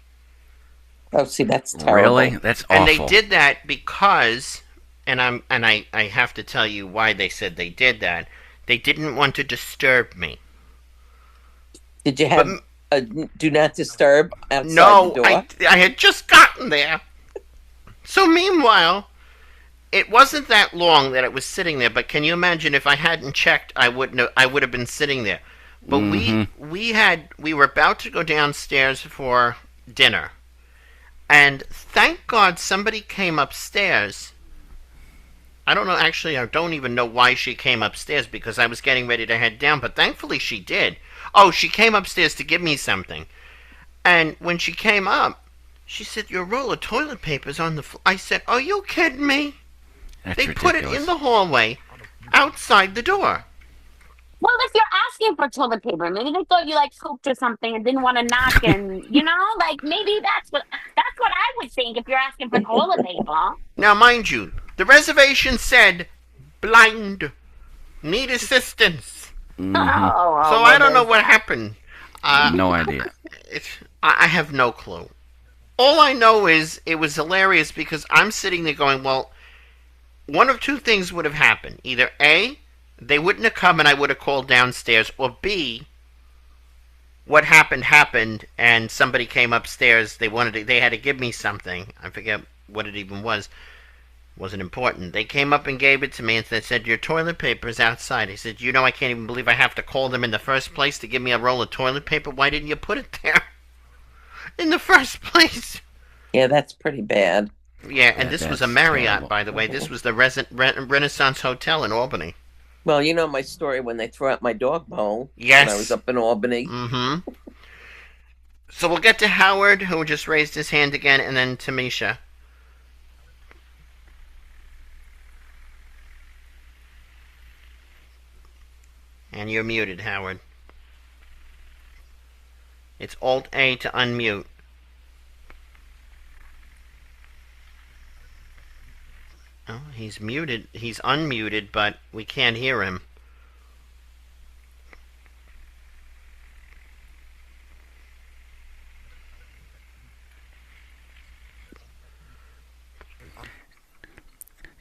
Oh, see, that's terrible. Really? That's awful. And they did that because, I have to tell you why they said they did that. They didn't want to disturb me. Did you have a do not disturb outside no, the door? I had just gotten there. So meanwhile, it wasn't that long that it was sitting there. But can you imagine if I hadn't checked, I would have been sitting there. But we were about to go downstairs for dinner. And thank God somebody came upstairs. I don't know, actually, I don't even know why she came upstairs because I was getting ready to head down, but thankfully she did. Oh, she came upstairs to give me something. And when she came up, she said, "Your roll of toilet paper's on the floor." I said, "Are you kidding me?" That's they ridiculous. put it in the hallway outside the door. Well, if you're asking for toilet paper, maybe they thought you like pooped or something and didn't want to knock, and like maybe that's what I would think if you're asking for toilet paper. Now, mind you, the reservation said blind, need assistance. Mm-hmm. So I don't know what happened. No idea. I have no clue. All I know is it was hilarious because I'm sitting there going, well, one of two things would have happened. Either A, they wouldn't have come and I would have called downstairs, or B, what happened and somebody came upstairs. They had to give me something. I forget what it even was. Wasn't important. They came up and gave it to me and they said, "Your toilet paper is outside." I said, I can't even believe I have to call them in the first place to give me a roll of toilet paper. Why didn't you put it there in the first place? Yeah, that's pretty bad. Yeah, and this was a Marriott, terrible. By the way. This was the Renaissance Hotel in Albany. Well, you know my story when they threw out my dog bowl. Yes. When I was up in Albany. Mm-hmm. So we'll get to Howard, who just raised his hand again, and then Tamisha. And you're muted, Howard. It's Alt-A to unmute. Oh, he's muted. He's unmuted, but we can't hear him.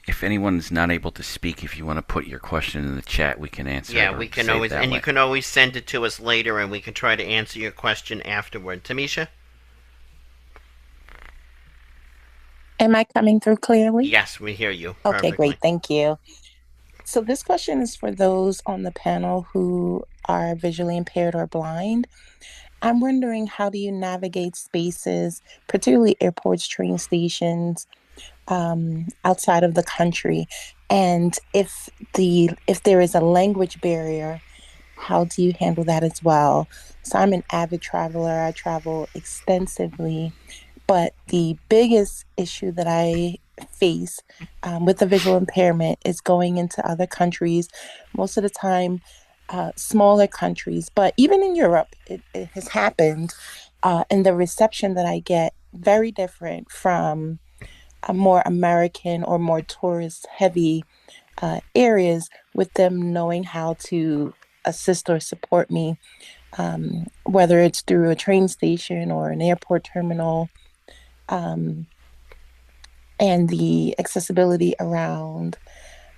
If anyone's not able to speak, if you want to put your question in the chat, we can answer it. Yeah, we can always, and you can always send it to us later, and we can try to answer your question afterward. Tamisha? Am I coming through clearly? Yes, we hear you. Okay, perfectly. Great. Thank you. So this question is for those on the panel who are visually impaired or blind. I'm wondering, how do you navigate spaces, particularly airports, train stations, outside of the country? And if there is a language barrier, how do you handle that as well? So I'm an avid traveler. I travel extensively. But the biggest issue that I face with the visual impairment is going into other countries, most of the time smaller countries. But even in Europe, it has happened. And the reception that I get, very different from a more American or more tourist-heavy areas, with them knowing how to assist or support me, whether it's through a train station or an airport terminal. And the accessibility around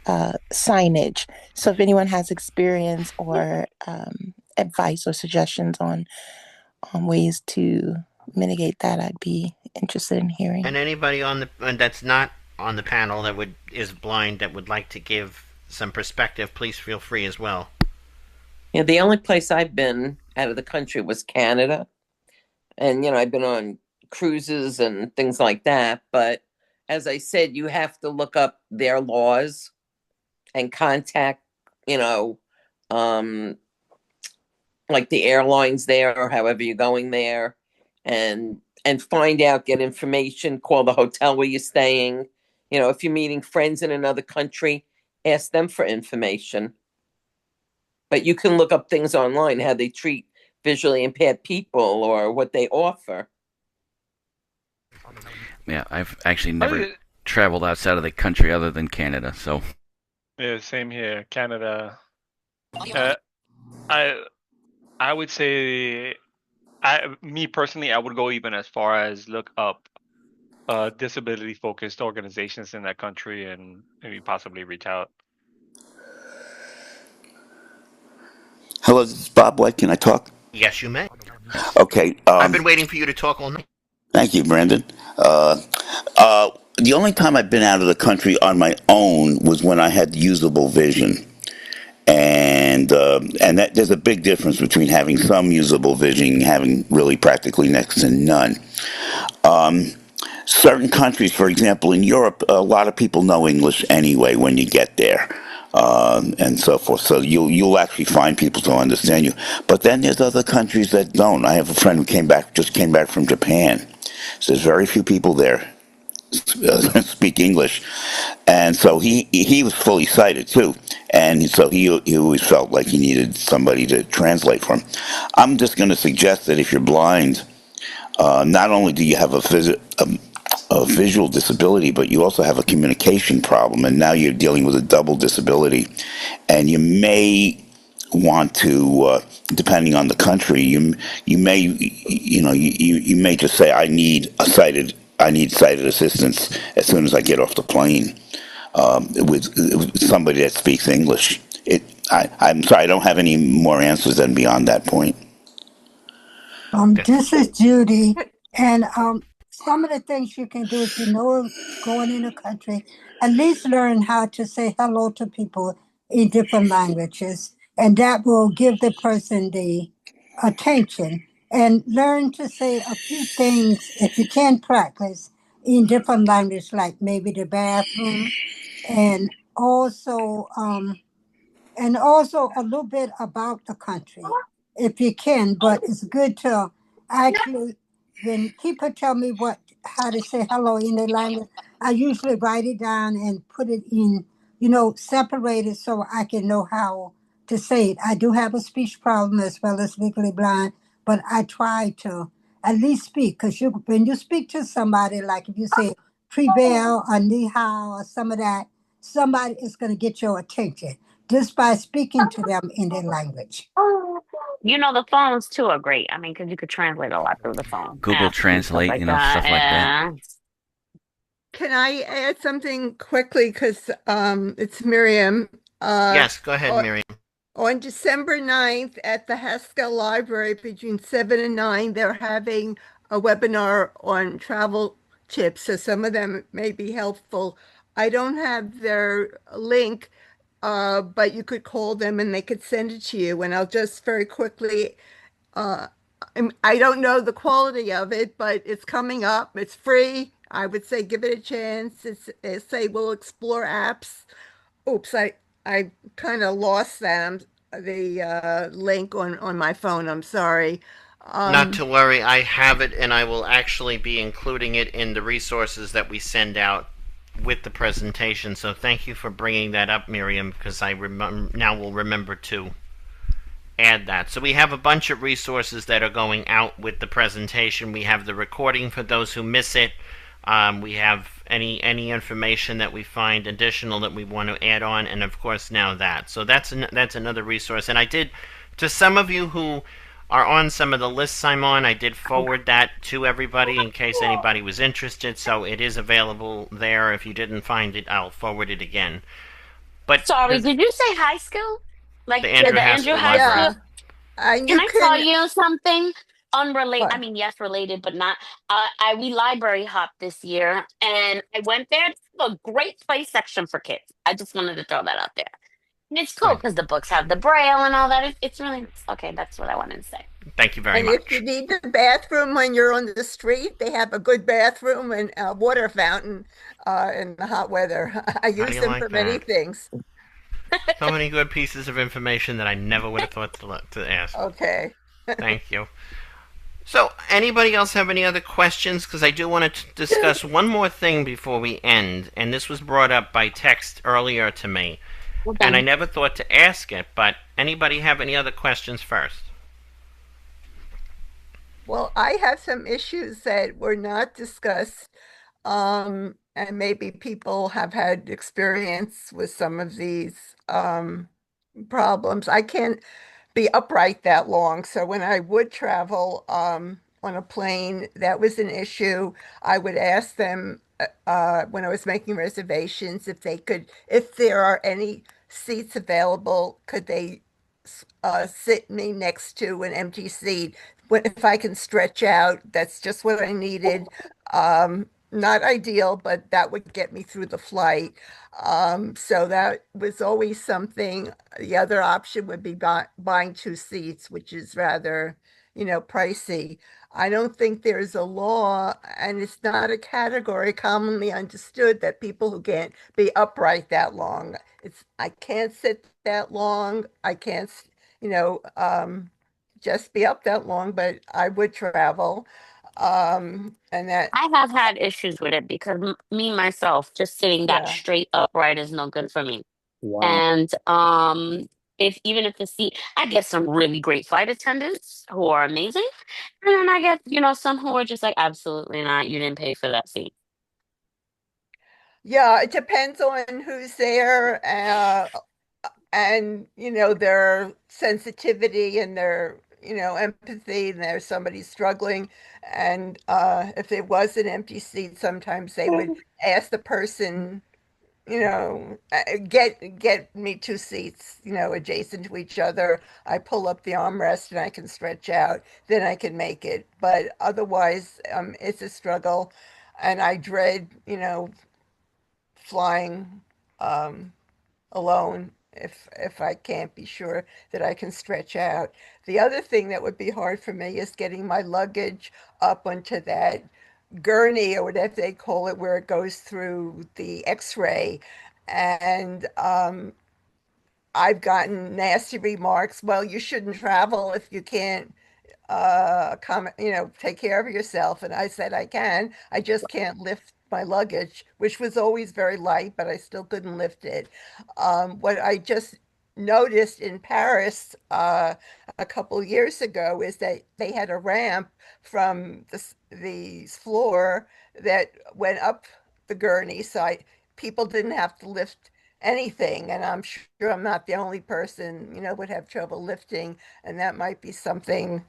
signage. So if anyone has experience or advice or suggestions on ways to mitigate that, I'd be interested in hearing. And anybody that's not on the panel that is blind that would like to give some perspective, please feel free as well. Yeah, the only place I've been out of the country was Canada. And, I've been on cruises and things like that, but as I said, you have to look up their laws and contact like the airlines there or however you're going there, and and find out, get information, call the hotel where you're staying. If you're meeting friends in another country, ask them for information. But you can look up things online, how they treat visually impaired people or what they offer. Yeah, I've actually never traveled outside of the country other than Canada, so. Yeah, same here, Canada. I would say, me personally, I would go even as far as look up disability-focused organizations in that country and maybe possibly reach out. Hello, this is Bob White. Can I talk? Yes, you may. Okay. I've been waiting for you to talk all night. Thank you, Brandon. The only time I've been out of the country on my own was when I had usable vision, and there's a big difference between having some usable vision and having really practically next to none. Certain countries, for example, in Europe, a lot of people know English anyway when you get there, and so forth. So you'll actually find people to understand you. But then there's other countries that don't. I have a friend who just came back from Japan. So there's very few people there speak English, and so he was fully sighted too, and so he always felt like he needed somebody to translate for him. I'm just going to suggest that if you're blind, not only do you have a visual disability, but you also have a communication problem, and now you're dealing with a double disability, and you may want to, depending on the country, you may you may just say, I need sighted assistance as soon as I get off the plane, with somebody that speaks English. I'm sorry, I don't have any more answers than beyond that point. This is Judy, and some of the things you can do if going in a country, at least learn how to say hello to people in different languages, and that will give the person the attention. And learn to say a few things if you can practice in different language, like maybe the bathroom, and also a little bit about the country if you can. But it's good to actually, when people tell me how to say hello in their language, I usually write it down and put it in, separate it so I can know how to say it. I do have a speech problem as well as legally blind, but I try to at least speak, because when you speak to somebody, like if you say prevail or ni hao or some of that, somebody is going to get your attention just by speaking to them in their language. The phones too are great. I mean, because you could translate a lot through the phone. Google Translate, stuff like that. Can I add something quickly? Because it's Miriam. Yes, go ahead, Miriam. On December 9th at the Haskell Library between 7 and 9, they're having a webinar on travel tips. So some of them may be helpful. I don't have their link, but you could call them and they could send it to you. And I'll just very quickly, I don't know the quality of it, but it's coming up. It's free. I would say give it a chance. It's say we'll explore apps. Oops, I kind of lost the link on my phone. I'm sorry. Not to worry, I have it, and I will actually be including it in the resources that we send out with the presentation. So thank you for bringing that up, Miriam, because I now will remember to add that. So we have a bunch of resources that are going out with the presentation. We have the recording for those who miss it. We have any information that we find additional that we want to add on, and of course now that. So that's another resource. And I did, to some of you who are on some of the lists I'm on, I did forward that to everybody in case anybody was interested. So it is available there. If you didn't find it, I'll forward it again. But sorry, did you say high school? Like the Andrew Haskell Library. Can I tell you something unrelated? I mean, yes, related, but not. We library hopped this year, and I went there. It's a great play section for kids. I just wanted to throw that out there. And it's cool because the books have the braille and all that. It's really nice. Okay, that's what I wanted to say. Thank you very much. And if you need the bathroom when you're on the street, they have a good bathroom and a water fountain in the hot weather. I use them for many things. So many good pieces of information that I never would have thought to ask. Okay. Thank you. So, anybody else have any other questions? Because I do want to discuss one more thing before we end, and this was brought up by text earlier to me, and I Okay. never thought to ask it, but anybody have any other questions first? Well, I have some issues that were not discussed, and maybe people have had experience with some of these problems. I can't be upright that long. So when I would travel on a plane, that was an issue. I would ask them when I was making reservations if they could, if there are any seats available, could they sit me next to an empty seat? If I can stretch out, that's just what I needed. Not ideal, but that would get me through the flight. So that was always something. The other option would be buying two seats, which is rather, pricey. I don't think there's a law, and it's not a category commonly understood that people who can't be upright that long. I can't sit that long. I can't, you know, um, just be up that long, but I would travel. And that, I have had issues with it because me myself, just sitting that yeah. straight upright is no good for me. Wow. And if even if the seat, I get some really great flight attendants who are amazing, and then I get some who are just like, absolutely not, you didn't pay for that seat. Yeah, it depends on who's there, and their sensitivity and their empathy, and there's somebody struggling, and if it was an empty seat, sometimes they would ask the person, get me two seats, adjacent to each other. I pull up the armrest and I can stretch out, then I can make it. But otherwise, it's a struggle, and I dread, flying alone if I can't be sure that I can stretch out. The other thing that would be hard for me is getting my luggage up onto that gurney or whatever they call it, where it goes through the X-ray. And I've gotten nasty remarks. Well, you shouldn't travel if you can't take care of yourself. And I said, I can. I just can't lift my luggage, which was always very light, but I still couldn't lift it. What I just noticed in Paris a couple years ago is that they had a ramp from the floor that went up the gurney, so people didn't have to lift anything. And I'm sure I'm not the only person, would have trouble lifting, and that might be something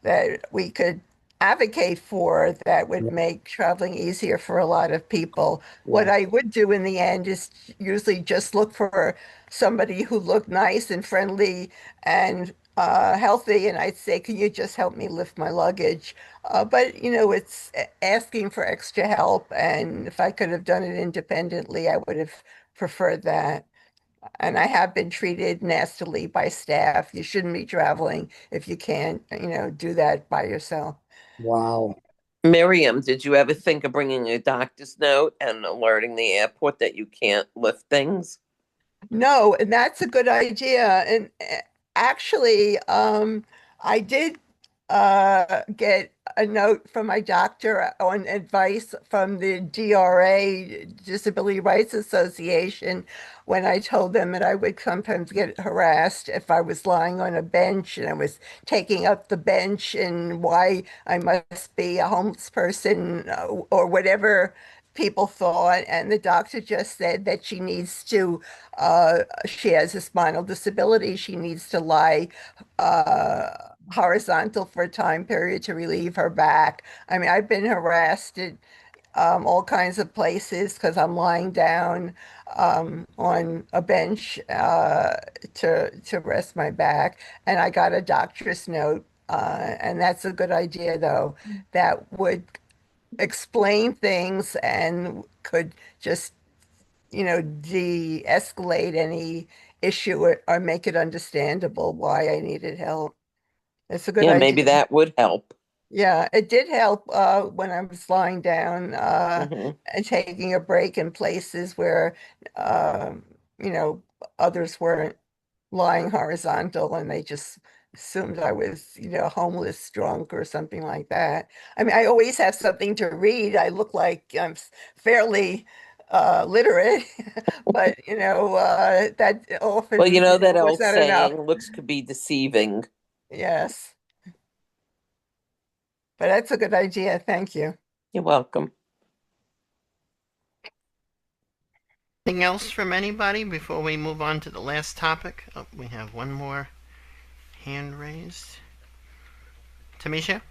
that we could advocate for that would make traveling easier for a lot of people. What Wow. I would do in the end is usually just look for somebody who looked nice and friendly and healthy, and I'd say, can you just help me lift my luggage? But it's asking for extra help, and if I could have done it independently, I would have preferred that. And I have been treated nastily by staff. You shouldn't be traveling if you can't, do that by yourself. Wow. Miriam, did you ever think of bringing a doctor's note and alerting the airport that you can't lift things? No, and that's a good idea. And actually, I did get a note from my doctor on advice from the DRA, Disability Rights Association, when I told them that I would sometimes get harassed if I was lying on a bench and I was taking up the bench, and why I must be a homeless person, or whatever people thought. And the doctor just said that she has a spinal disability. She needs to lie horizontal for a time period to relieve her back. I mean, I've been harassed at all kinds of places because I'm lying down on a bench to rest my back, and I got a doctor's note. And that's a good idea, though. That would explain things and could just, de-escalate any issue, or make it understandable why I needed help. It's a good Yeah, maybe idea. that would help. Yeah, it did help when I was lying down Hmm. and taking a break in places where, um, you know, others weren't lying horizontal, and they just assumed I was, homeless, drunk, or something like that. I mean, I always have something to read. I look like I'm fairly literate, but that often Well, you know that was old not enough. saying, looks could be deceiving. Yes, but that's a good idea. Thank you. You're welcome. Anything else from anybody before we move on to the last topic? Oh, we have one more hand raised. Tamisha?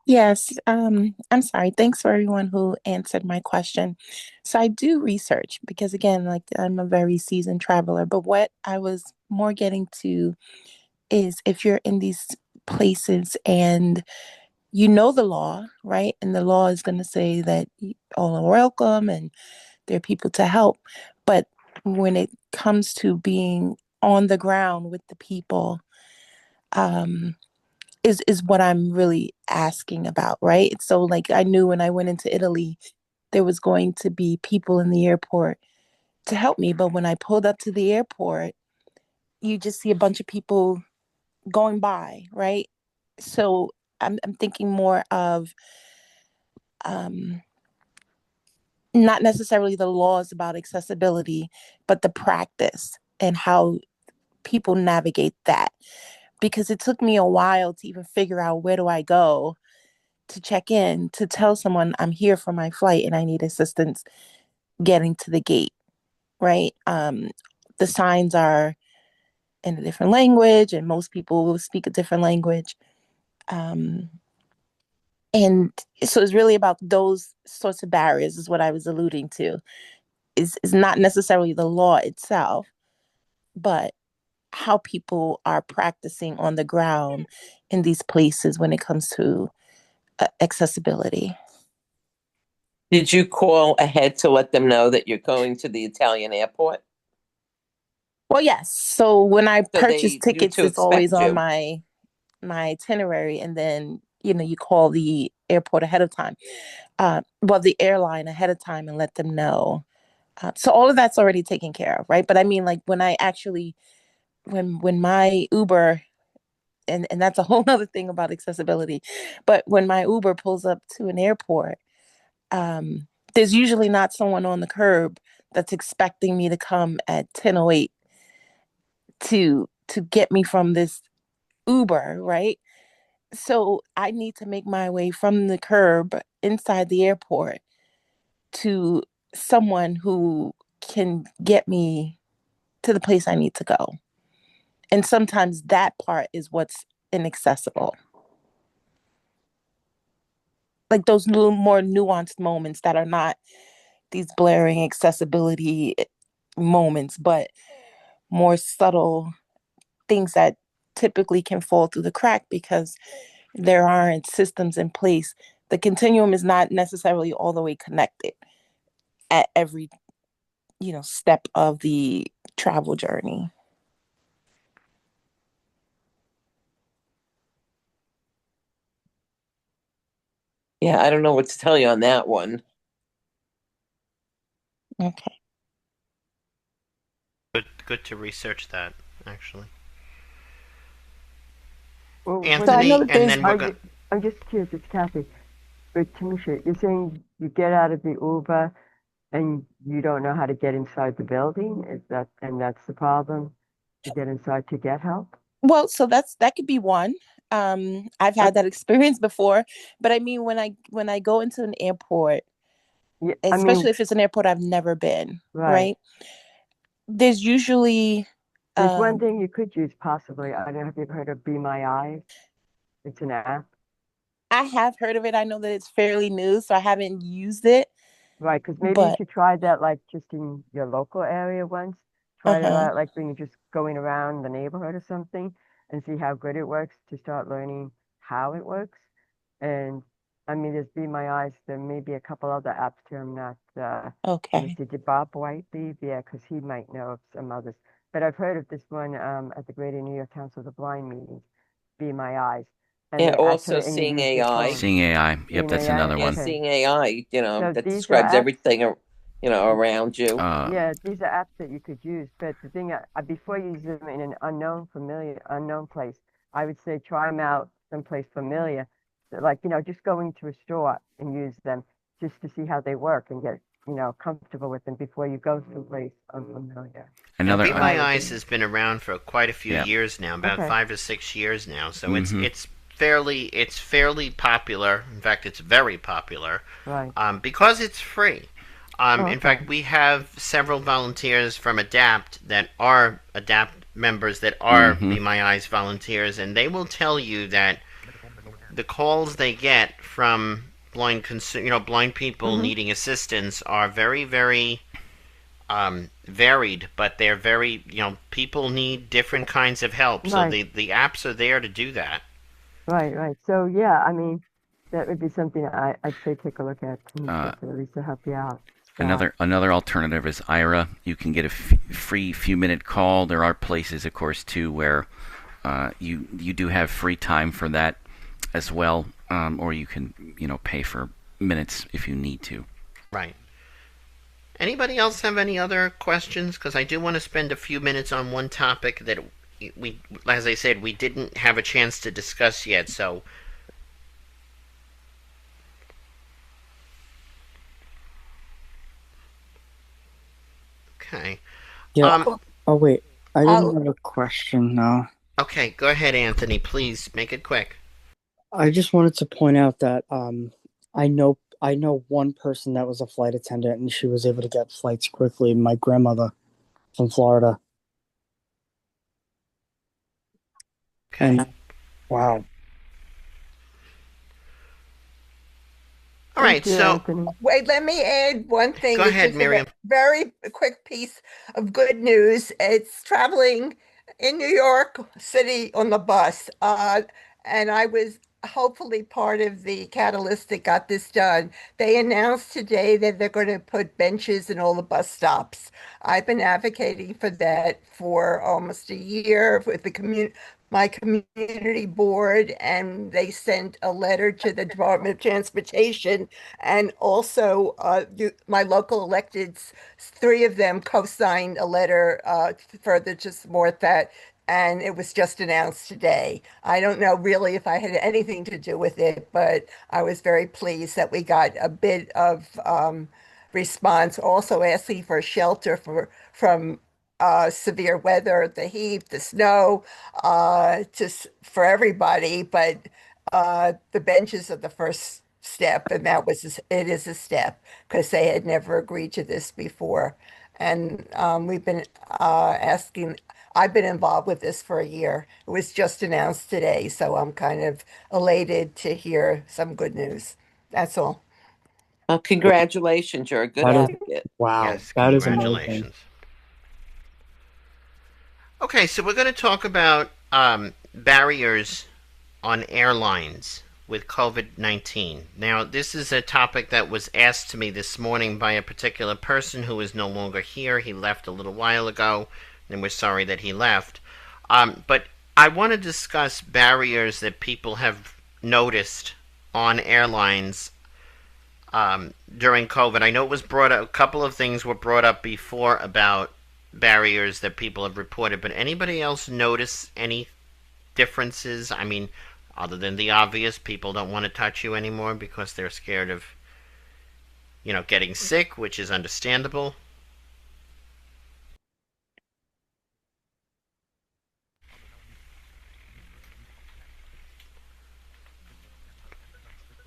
Yes, I'm sorry. Thanks for everyone who answered my question. So I do research because again, like I'm a very seasoned traveler, but what I was more getting to is if you're in these places and you know the law, right? And the law is going to say that all are welcome and there are people to help. But when it comes to being on the ground with the people, um, is what I'm really asking about, right? So like I knew when I went into Italy, there was going to be people in the airport to help me. But when I pulled up to the airport, you just see a bunch of people going by, right? So I'm thinking more of um, not necessarily the laws about accessibility, but the practice and how people navigate that. Because it took me a while to even figure out where do I go to check in to tell someone I'm here for my flight and I need assistance getting to the gate, right? The signs are in a different language, and most people will speak a different language. Um, and so it's really about those sorts of barriers, is what I was alluding to. Is not necessarily the law itself, but how people are practicing on the ground in these places when it comes to accessibility. Did you call ahead to let them know that you're going to the Italian airport? Well, yes. So when I So purchase they knew tickets, to it's always expect on you. my itinerary, and then you call the airport ahead of time. Well, the airline ahead of time and let them know. So all of that's already taken care of, right? But I mean, like when I actually when my Uber and that's a whole other thing about accessibility. But when my Uber pulls up to an airport, there's usually not someone on the curb that's expecting me to come at 10:08 to get me from this Uber, right? So I need to make my way from the curb inside the airport to someone who can get me to the place I need to go. And sometimes that part is what's inaccessible. Like those little more nuanced moments that are not these blaring accessibility moments, but more subtle things that typically can fall through the crack because there aren't systems in place. The continuum is not necessarily all the way connected at every, step of the travel journey. Yeah, I don't know what to tell you on that one. Okay. Good to research that, actually. Well, Anthony, and then we're going. I'm just curious, it's Kathy. But Tamisha, you're saying you get out of the Uber and you don't know how to get inside the building? And that's the problem? To get inside to get help? Well, so that could be one. I've had that experience before, but I mean, when I go into an airport, Yeah, especially if it's an airport I've never been, right? There's usually there's one thing you could use possibly. I don't know if you've heard of Be My Eyes. It's an app. I have heard of it. I know that it's fairly new, so I haven't used it. Right, because maybe you should try that like just in your local area once. Try it out like when you're just going around the neighborhood or something and see how good it works to start learning how it works. And I mean, there's Be My Eyes. There may be a couple other apps too. I'm not, let me see, did Bob White leave? Yeah, because he might know of some others. But I've heard of this one at the Greater New York Council of the Blind meetings, Be My Eyes. And And they also actually, and you Seeing use your AI. phone. Seeing AI. Yep, that's another one. Seeing AI, So that these are describes apps, everything around you. Yeah, these are apps that you could use, but the thing, before you use them in an unknown place, I would say try them out someplace familiar. Like, just going to a store and use them just to see how they work and get, comfortable with them before you go someplace unfamiliar. Be My Eyes has been around for quite a few years now, about Okay. 5 or 6 years now. So Mhm. it's fairly popular. In fact, it's very popular. Right. Because it's free. In okay. fact, we have several volunteers from Adapt that are Adapt members that are Be My Eyes volunteers, and they will tell you that the calls they get from blind people needing assistance are very, very varied, but they're very, people need different kinds of help. So Right. the apps are there to do that. Right. So yeah, I mean, that would be something I'd say take a look at at least to help you out. Another alternative is Ira. You can get a free few-minute call. There are places, of course, too, where you do have free time for that as well, or you can pay for minutes if you need to. Right. Anybody else have any other questions? Because I do want to spend a few minutes on one topic that we, as I said, we didn't have a chance to discuss yet. So. Okay. Yeah. Oh wait, I didn't have a question now. Okay, go ahead, Anthony. Please make it quick. I just wanted to point out that I know one person that was a flight attendant, and she was able to get flights quickly. My grandmother from Florida. Okay. And wow. All right, so wait, let me add one thing. Go ahead, Miriam. Very quick piece of good news. It's traveling in New York City on the bus, and I was hopefully part of the catalyst that got this done. They announced today that they're going to put benches in all the bus stops. I've been advocating for that for almost a year with my community board, and they sent a letter to the Department of Transportation, and also my local electeds, 3 of them co-signed a letter further to support that, and it was just announced today. I don't know really if I had anything to do with it, but I was very pleased that we got a bit of response, also asking for shelter from severe weather, the heat, the snow, for everybody. But the benches are the first step, and it is a step because they had never agreed to this before. And we've been asking. I've been involved with this for a year. It was just announced today, so I'm kind of elated to hear some good news. That's all. Congratulations, you're a good advocate. Wow, yes, that is congratulations. amazing. Okay, so we're going to talk about barriers on airlines with COVID-19. Now, this is a topic that was asked to me this morning by a particular person who is no longer here. He left a little while ago, and we're sorry that he left. But I want to discuss barriers that people have noticed on airlines during COVID. I know it was brought up, a couple of things were brought up before about barriers that people have reported, but anybody else notice any differences? I mean, other than the obvious, people don't want to touch you anymore because they're scared of, getting sick, which is understandable.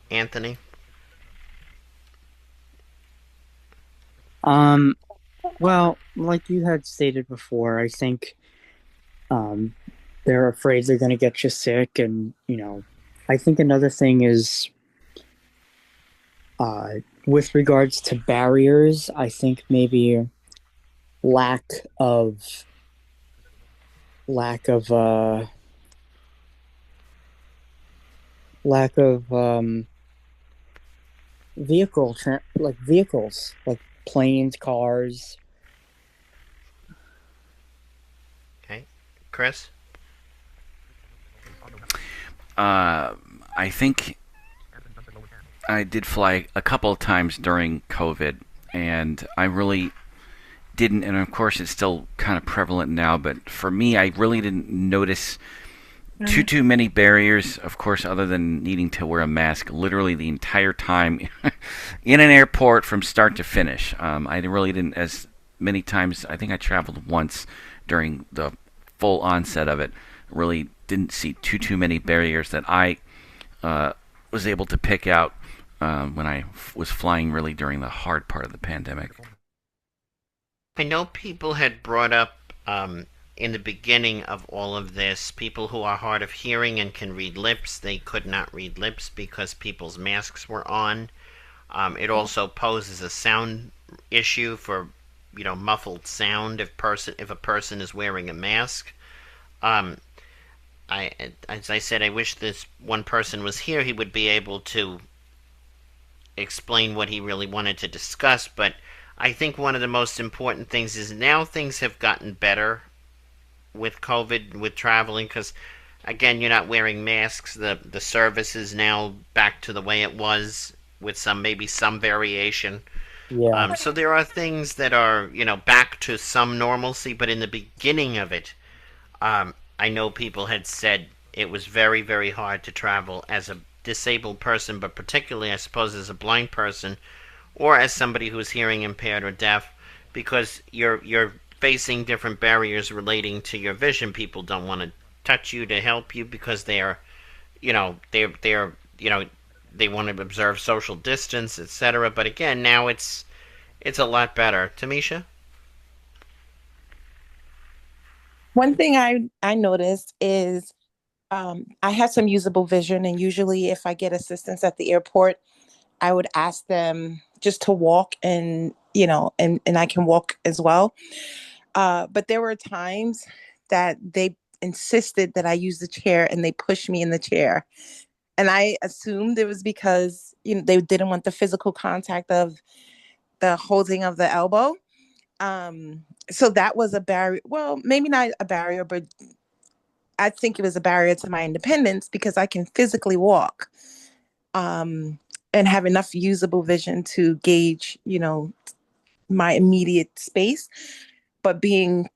Anthony? Well, like you had stated before, I think they're afraid they're going to get you sick, and I think another thing is with regards to barriers, I think maybe lack of lack of vehicles like planes, cars. Okay, Chris? I think I did fly a couple of times during COVID, and I really didn't. And of course, it's still kind of prevalent now. But for me, I really didn't notice too many barriers, of course, other than needing to wear a mask literally the entire time in an airport from start to finish. I really didn't, as many times, I think I traveled once during the full onset of it, really didn't see too many barriers that I was able to pick out when I was flying really during the hard part of the pandemic. I know people had brought up in the beginning of all of this, people who are hard of hearing and can read lips, they could not read lips because people's masks were on. It also poses a sound issue for, muffled sound if a person is wearing a mask. As I said, I wish this one person was here. He would be able to explain what he really wanted to discuss, but I think one of the most important things is now things have gotten better with COVID, with traveling, because again, you're not wearing masks. The service is now back to the way it was, with maybe some variation. Yeah. So there are things that are back to some normalcy, but in the beginning of it, I know people had said it was very, very hard to travel as a disabled person, but particularly, I suppose, as a blind person or as somebody who's hearing impaired or deaf, because you're facing different barriers relating to your vision. People don't want to touch you to help you because they want to observe social distance, etc. But again, now it's a lot better. Tamisha? One thing I noticed is I have some usable vision, and usually if I get assistance at the airport, I would ask them just to walk, and and I can walk as well. But there were times that they insisted that I use the chair, and they pushed me in the chair. And I assumed it was because they didn't want the physical contact of the holding of the elbow. So that was a barrier. Well, maybe not a barrier, but I think it was a barrier to my independence because I can physically walk and have enough usable vision to gauge, my immediate space. But being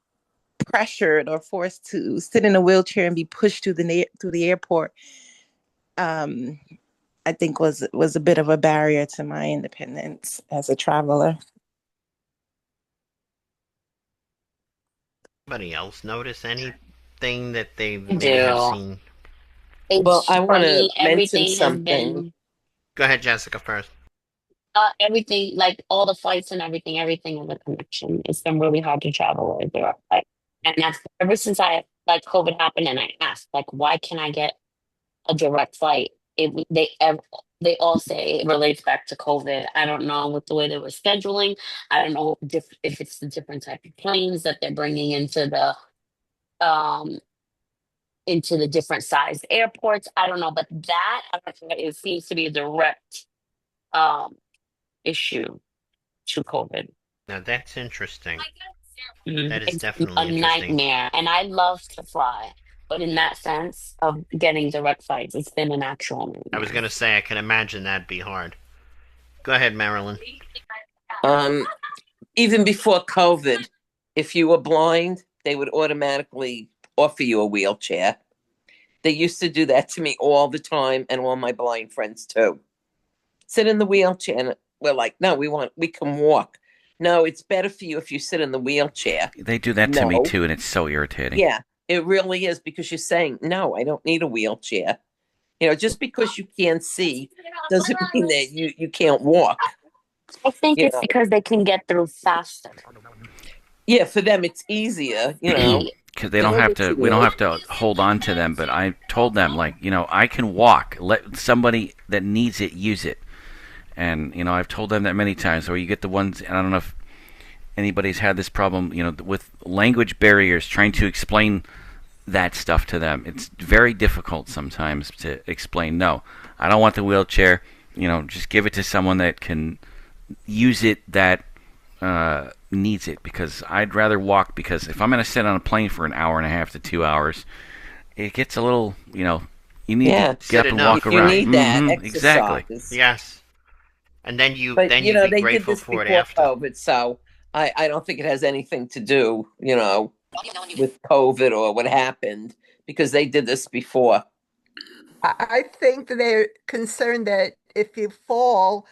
pressured or forced to sit in a wheelchair and be pushed through the airport, I think was a bit of a barrier to my independence as a traveler. Anybody else notice anything that they I maybe have do. seen? Well, I For want to me, mention everything has something. been Go ahead, Jessica, first. everything, like all the flights and everything is a connection. It's been really hard to travel with direct flight. And that's ever since COVID happened and I asked, like, why can I get a direct flight? They all say it relates back to COVID. I don't know with the way they were scheduling. I don't know if it's the different type of planes that they're bringing um into the different sized airports. I don't know, but I don't know, it seems to be a direct um issue to COVID. Now that's interesting. Mhm. That is It's definitely a interesting. nightmare, and I love to fly, but in that sense of getting direct flights, it's been an actual I was nightmare. going to say, I can imagine that'd be hard. Go ahead, Marilyn. Even before COVID, if you were blind, they would automatically offer you a wheelchair. They used to do that to me all the time, and all my blind friends too. Sit in the wheelchair, and we're like, no, we can walk. No, it's better for you if you sit in the wheelchair. They do that to me too, and it's so irritating. Yeah, it really is, because you're saying, no, I don't need a wheelchair. Just because you can't see doesn't mean that you can't walk. I think it's because they can get through faster. Yeah, for them it's easier, Because we don't have to hold on to them. But I told them, I can walk. Let somebody that needs it use it. And I've told them that many times. Or you get the ones, and I don't know if anybody's had this problem, with language barriers, trying to explain that stuff to them. It's very difficult sometimes to explain. No, I don't want the wheelchair. Just give it to someone that can use it, that needs it, because I'd rather walk, because if I'm going to sit on a plane for an hour and a half to 2 hours, it gets a little, you need to get up and walk around. You need that exercise. Exactly. Yes. And then you But then you you'd know, be they did grateful this for it before after. COVID, so I don't think it has anything to do, you know, with COVID or what happened, because they did this before. I think that they're concerned that if you fall,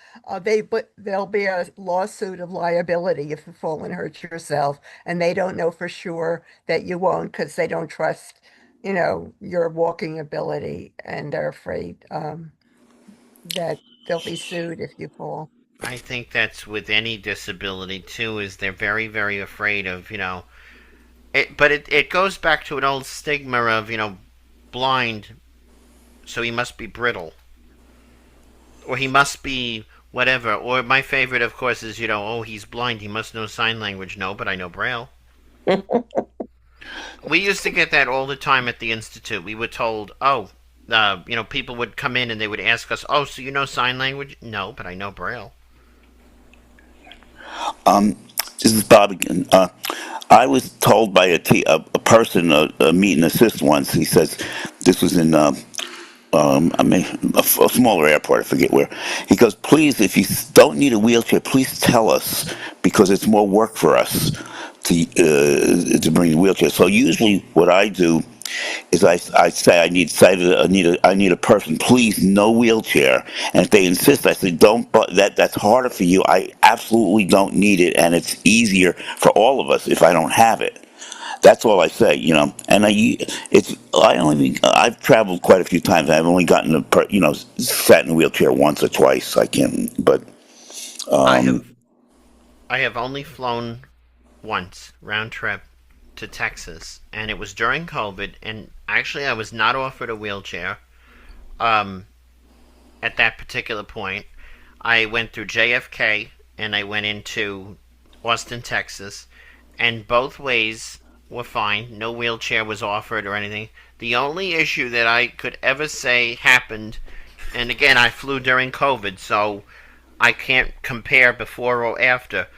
there'll be a lawsuit of liability if you fall and hurt yourself, and they don't know for sure that you won't because they don't trust, your walking ability, and they're afraid that they'll be sued if you fall. I think that's with any disability too, is they're very, very afraid of, it goes back to an old stigma of, blind, so he must be brittle. Or he must be whatever. Or my favorite, of course, is, oh, he's blind, he must know sign language. No, but I know Braille. We used to get that all the time at the Institute. We were told, people would come in and they would ask us, oh, so you know sign language? No, but I know Braille. This is Bob again. I was told by a person, a meet and assist once. He says, this was in a smaller airport, I forget where. He goes, please, if you don't need a wheelchair, please tell us, because it's more work for us to bring the wheelchair. So usually what I do is I say I need a person, please, no wheelchair. And if they insist, I say, don't, but that's harder for you. I absolutely don't need it, and it's easier for all of us if I don't have it. That's all I say, And I've traveled quite a few times. I've only gotten sat in a wheelchair once or twice. I have only flown once round trip to Texas, and it was during COVID. And actually, I was not offered a wheelchair. At that particular point, I went through JFK and I went into Austin, Texas, and both ways were fine. No wheelchair was offered or anything. The only issue that I could ever say happened, and again, I flew during COVID, so I can't compare before or after.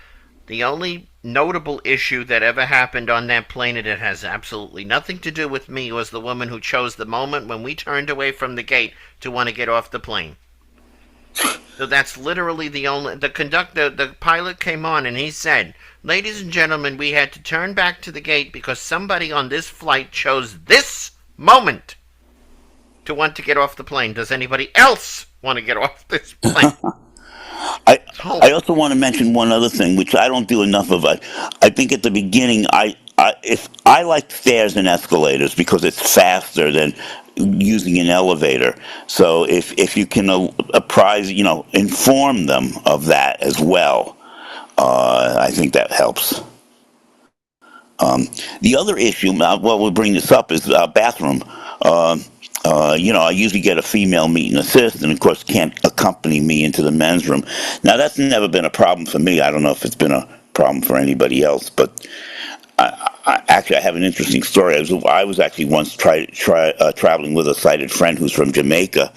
The only notable issue that ever happened on that plane, and it has absolutely nothing to do with me, was the woman who chose the moment when we turned away from the gate to want to get off the plane. So that's literally the pilot came on and he said, ladies and gentlemen, we had to turn back to the gate because somebody on this flight chose this moment to want to get off the plane. Does anybody else want to get off this plane? I also want to mention one other thing, which I don't do enough of. I think at the beginning, if I like stairs and escalators because it's faster than using an elevator. So if you can apprise, inform them of that as well, I think that helps. The other issue, we'll bring this up, is bathroom. I usually get a female meet and assist, and of course can't accompany me into the men's room. Now, that's never been a problem for me. I don't know if it's been a problem for anybody else, but I have an interesting story. I was actually once traveling with a sighted friend who's from Jamaica,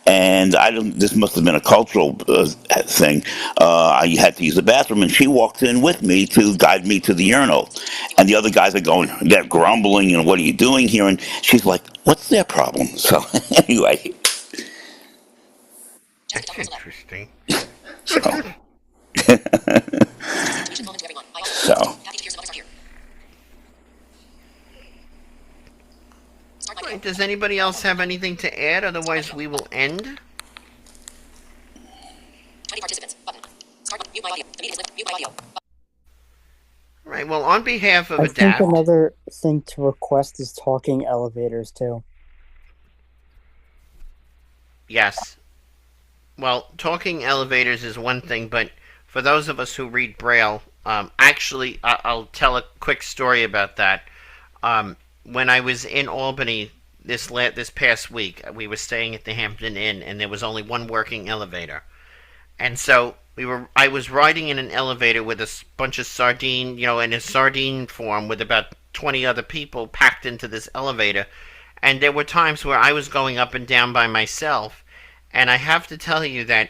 and this must have been a cultural thing. I had to use the bathroom, and she walked in with me to guide me to the urinal. And the other guys they're grumbling, what are you doing here? And she's like, what's their problem? So anyway. That's interesting. So. Right, does anybody else have anything to add? Otherwise, we will end. 20 participants. Button. Start button. Mute my audio. The meeting is mute my audio. Right. Well, on behalf of I ADAPT, think another thing to request is talking elevators too. Yes. Well, talking elevators is one thing, but for those of us who read Braille, actually, I'll tell a quick story about that. When I was in Albany this past week, we were staying at the Hampton Inn, and there was only one working elevator. And so I was riding in an elevator with a bunch of sardine, in a sardine form with about 20 other people packed into this elevator. And there were times where I was going up and down by myself. And I have to tell you that,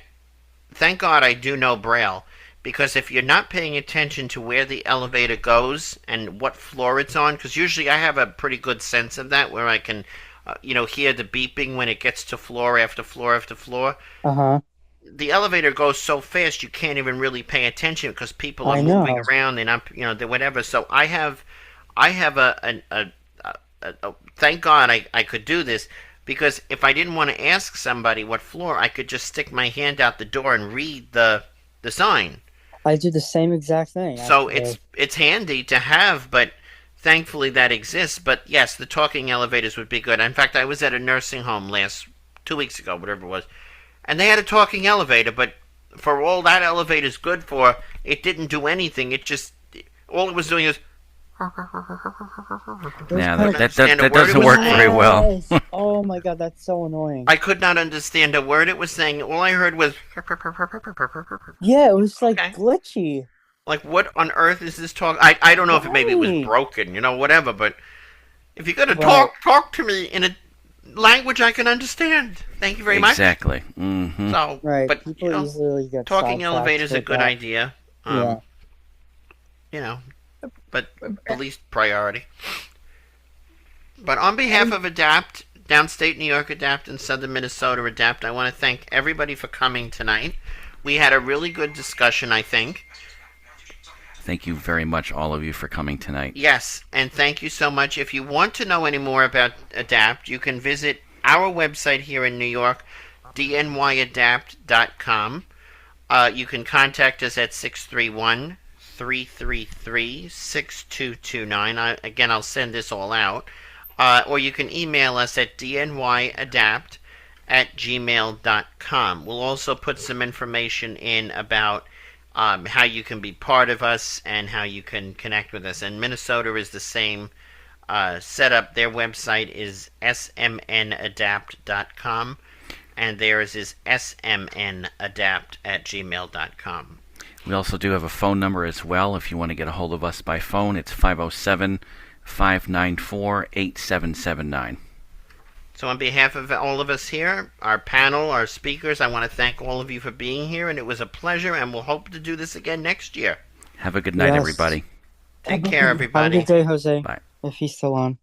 thank God I do know Braille. Because if you're not paying attention to where the elevator goes and what floor it's on, because usually I have a pretty good sense of that, where I can, hear the beeping when it gets to floor after floor after floor. Uh-huh. the elevator goes so fast you can't even really pay attention because people are I moving know. around and whatever. So I have thank God I could do this, because if I didn't want to ask somebody what floor, I could just stick my hand out the door and read the sign. I do the same exact thing. So Actually. it's handy to have, but thankfully that exists. But yes, the talking elevators would be good. In fact, I was at a nursing home 2 weeks ago, whatever it was, and they had a talking elevator, but for all that elevator's good for, it didn't do anything. It just, all it was doing is. Yeah, that doesn't work very well. Oh my god, that's so annoying. I could not understand a word it was saying. All I heard was. Yeah, it was like glitchy. Like, what on earth is this talk? I don't know if maybe it was broken, whatever, but if you're going to talk to me in a language I can understand. Thank you very much. Exactly. Mm-hmm. So, right. But, people easily get talking elevators a good idea. Yeah. But the least priority. But on behalf of ADAPT, Downstate New York ADAPT, and Southern Minnesota ADAPT, I want to thank everybody for coming tonight. We had a really good discussion, I think. Thank you very much, all of you, for coming tonight. Yes, and thank you so much. If you want to know any more about ADAPT, you can visit our website here in New York, dnyadapt.com. You can contact us at 631-333-6229. Again, I'll send this all out. Or you can email us at dnyadapt@gmail.com. We'll also put some information in about how you can be part of us and how you can connect with us. And Minnesota is the same setup. Their website is smnadapt.com, and theirs is smnadapt@gmail.com. We also do have a phone number as well. If you want to get a hold of us by phone, it's 507-594-8779. So on behalf of all of us here, our panel, our speakers, I want to thank all of you for being here, and it was a pleasure, and we'll hope to do this again next year. Have a good night, everybody. Take care, everybody. Have a good day, Jose. Bye. If he's still on.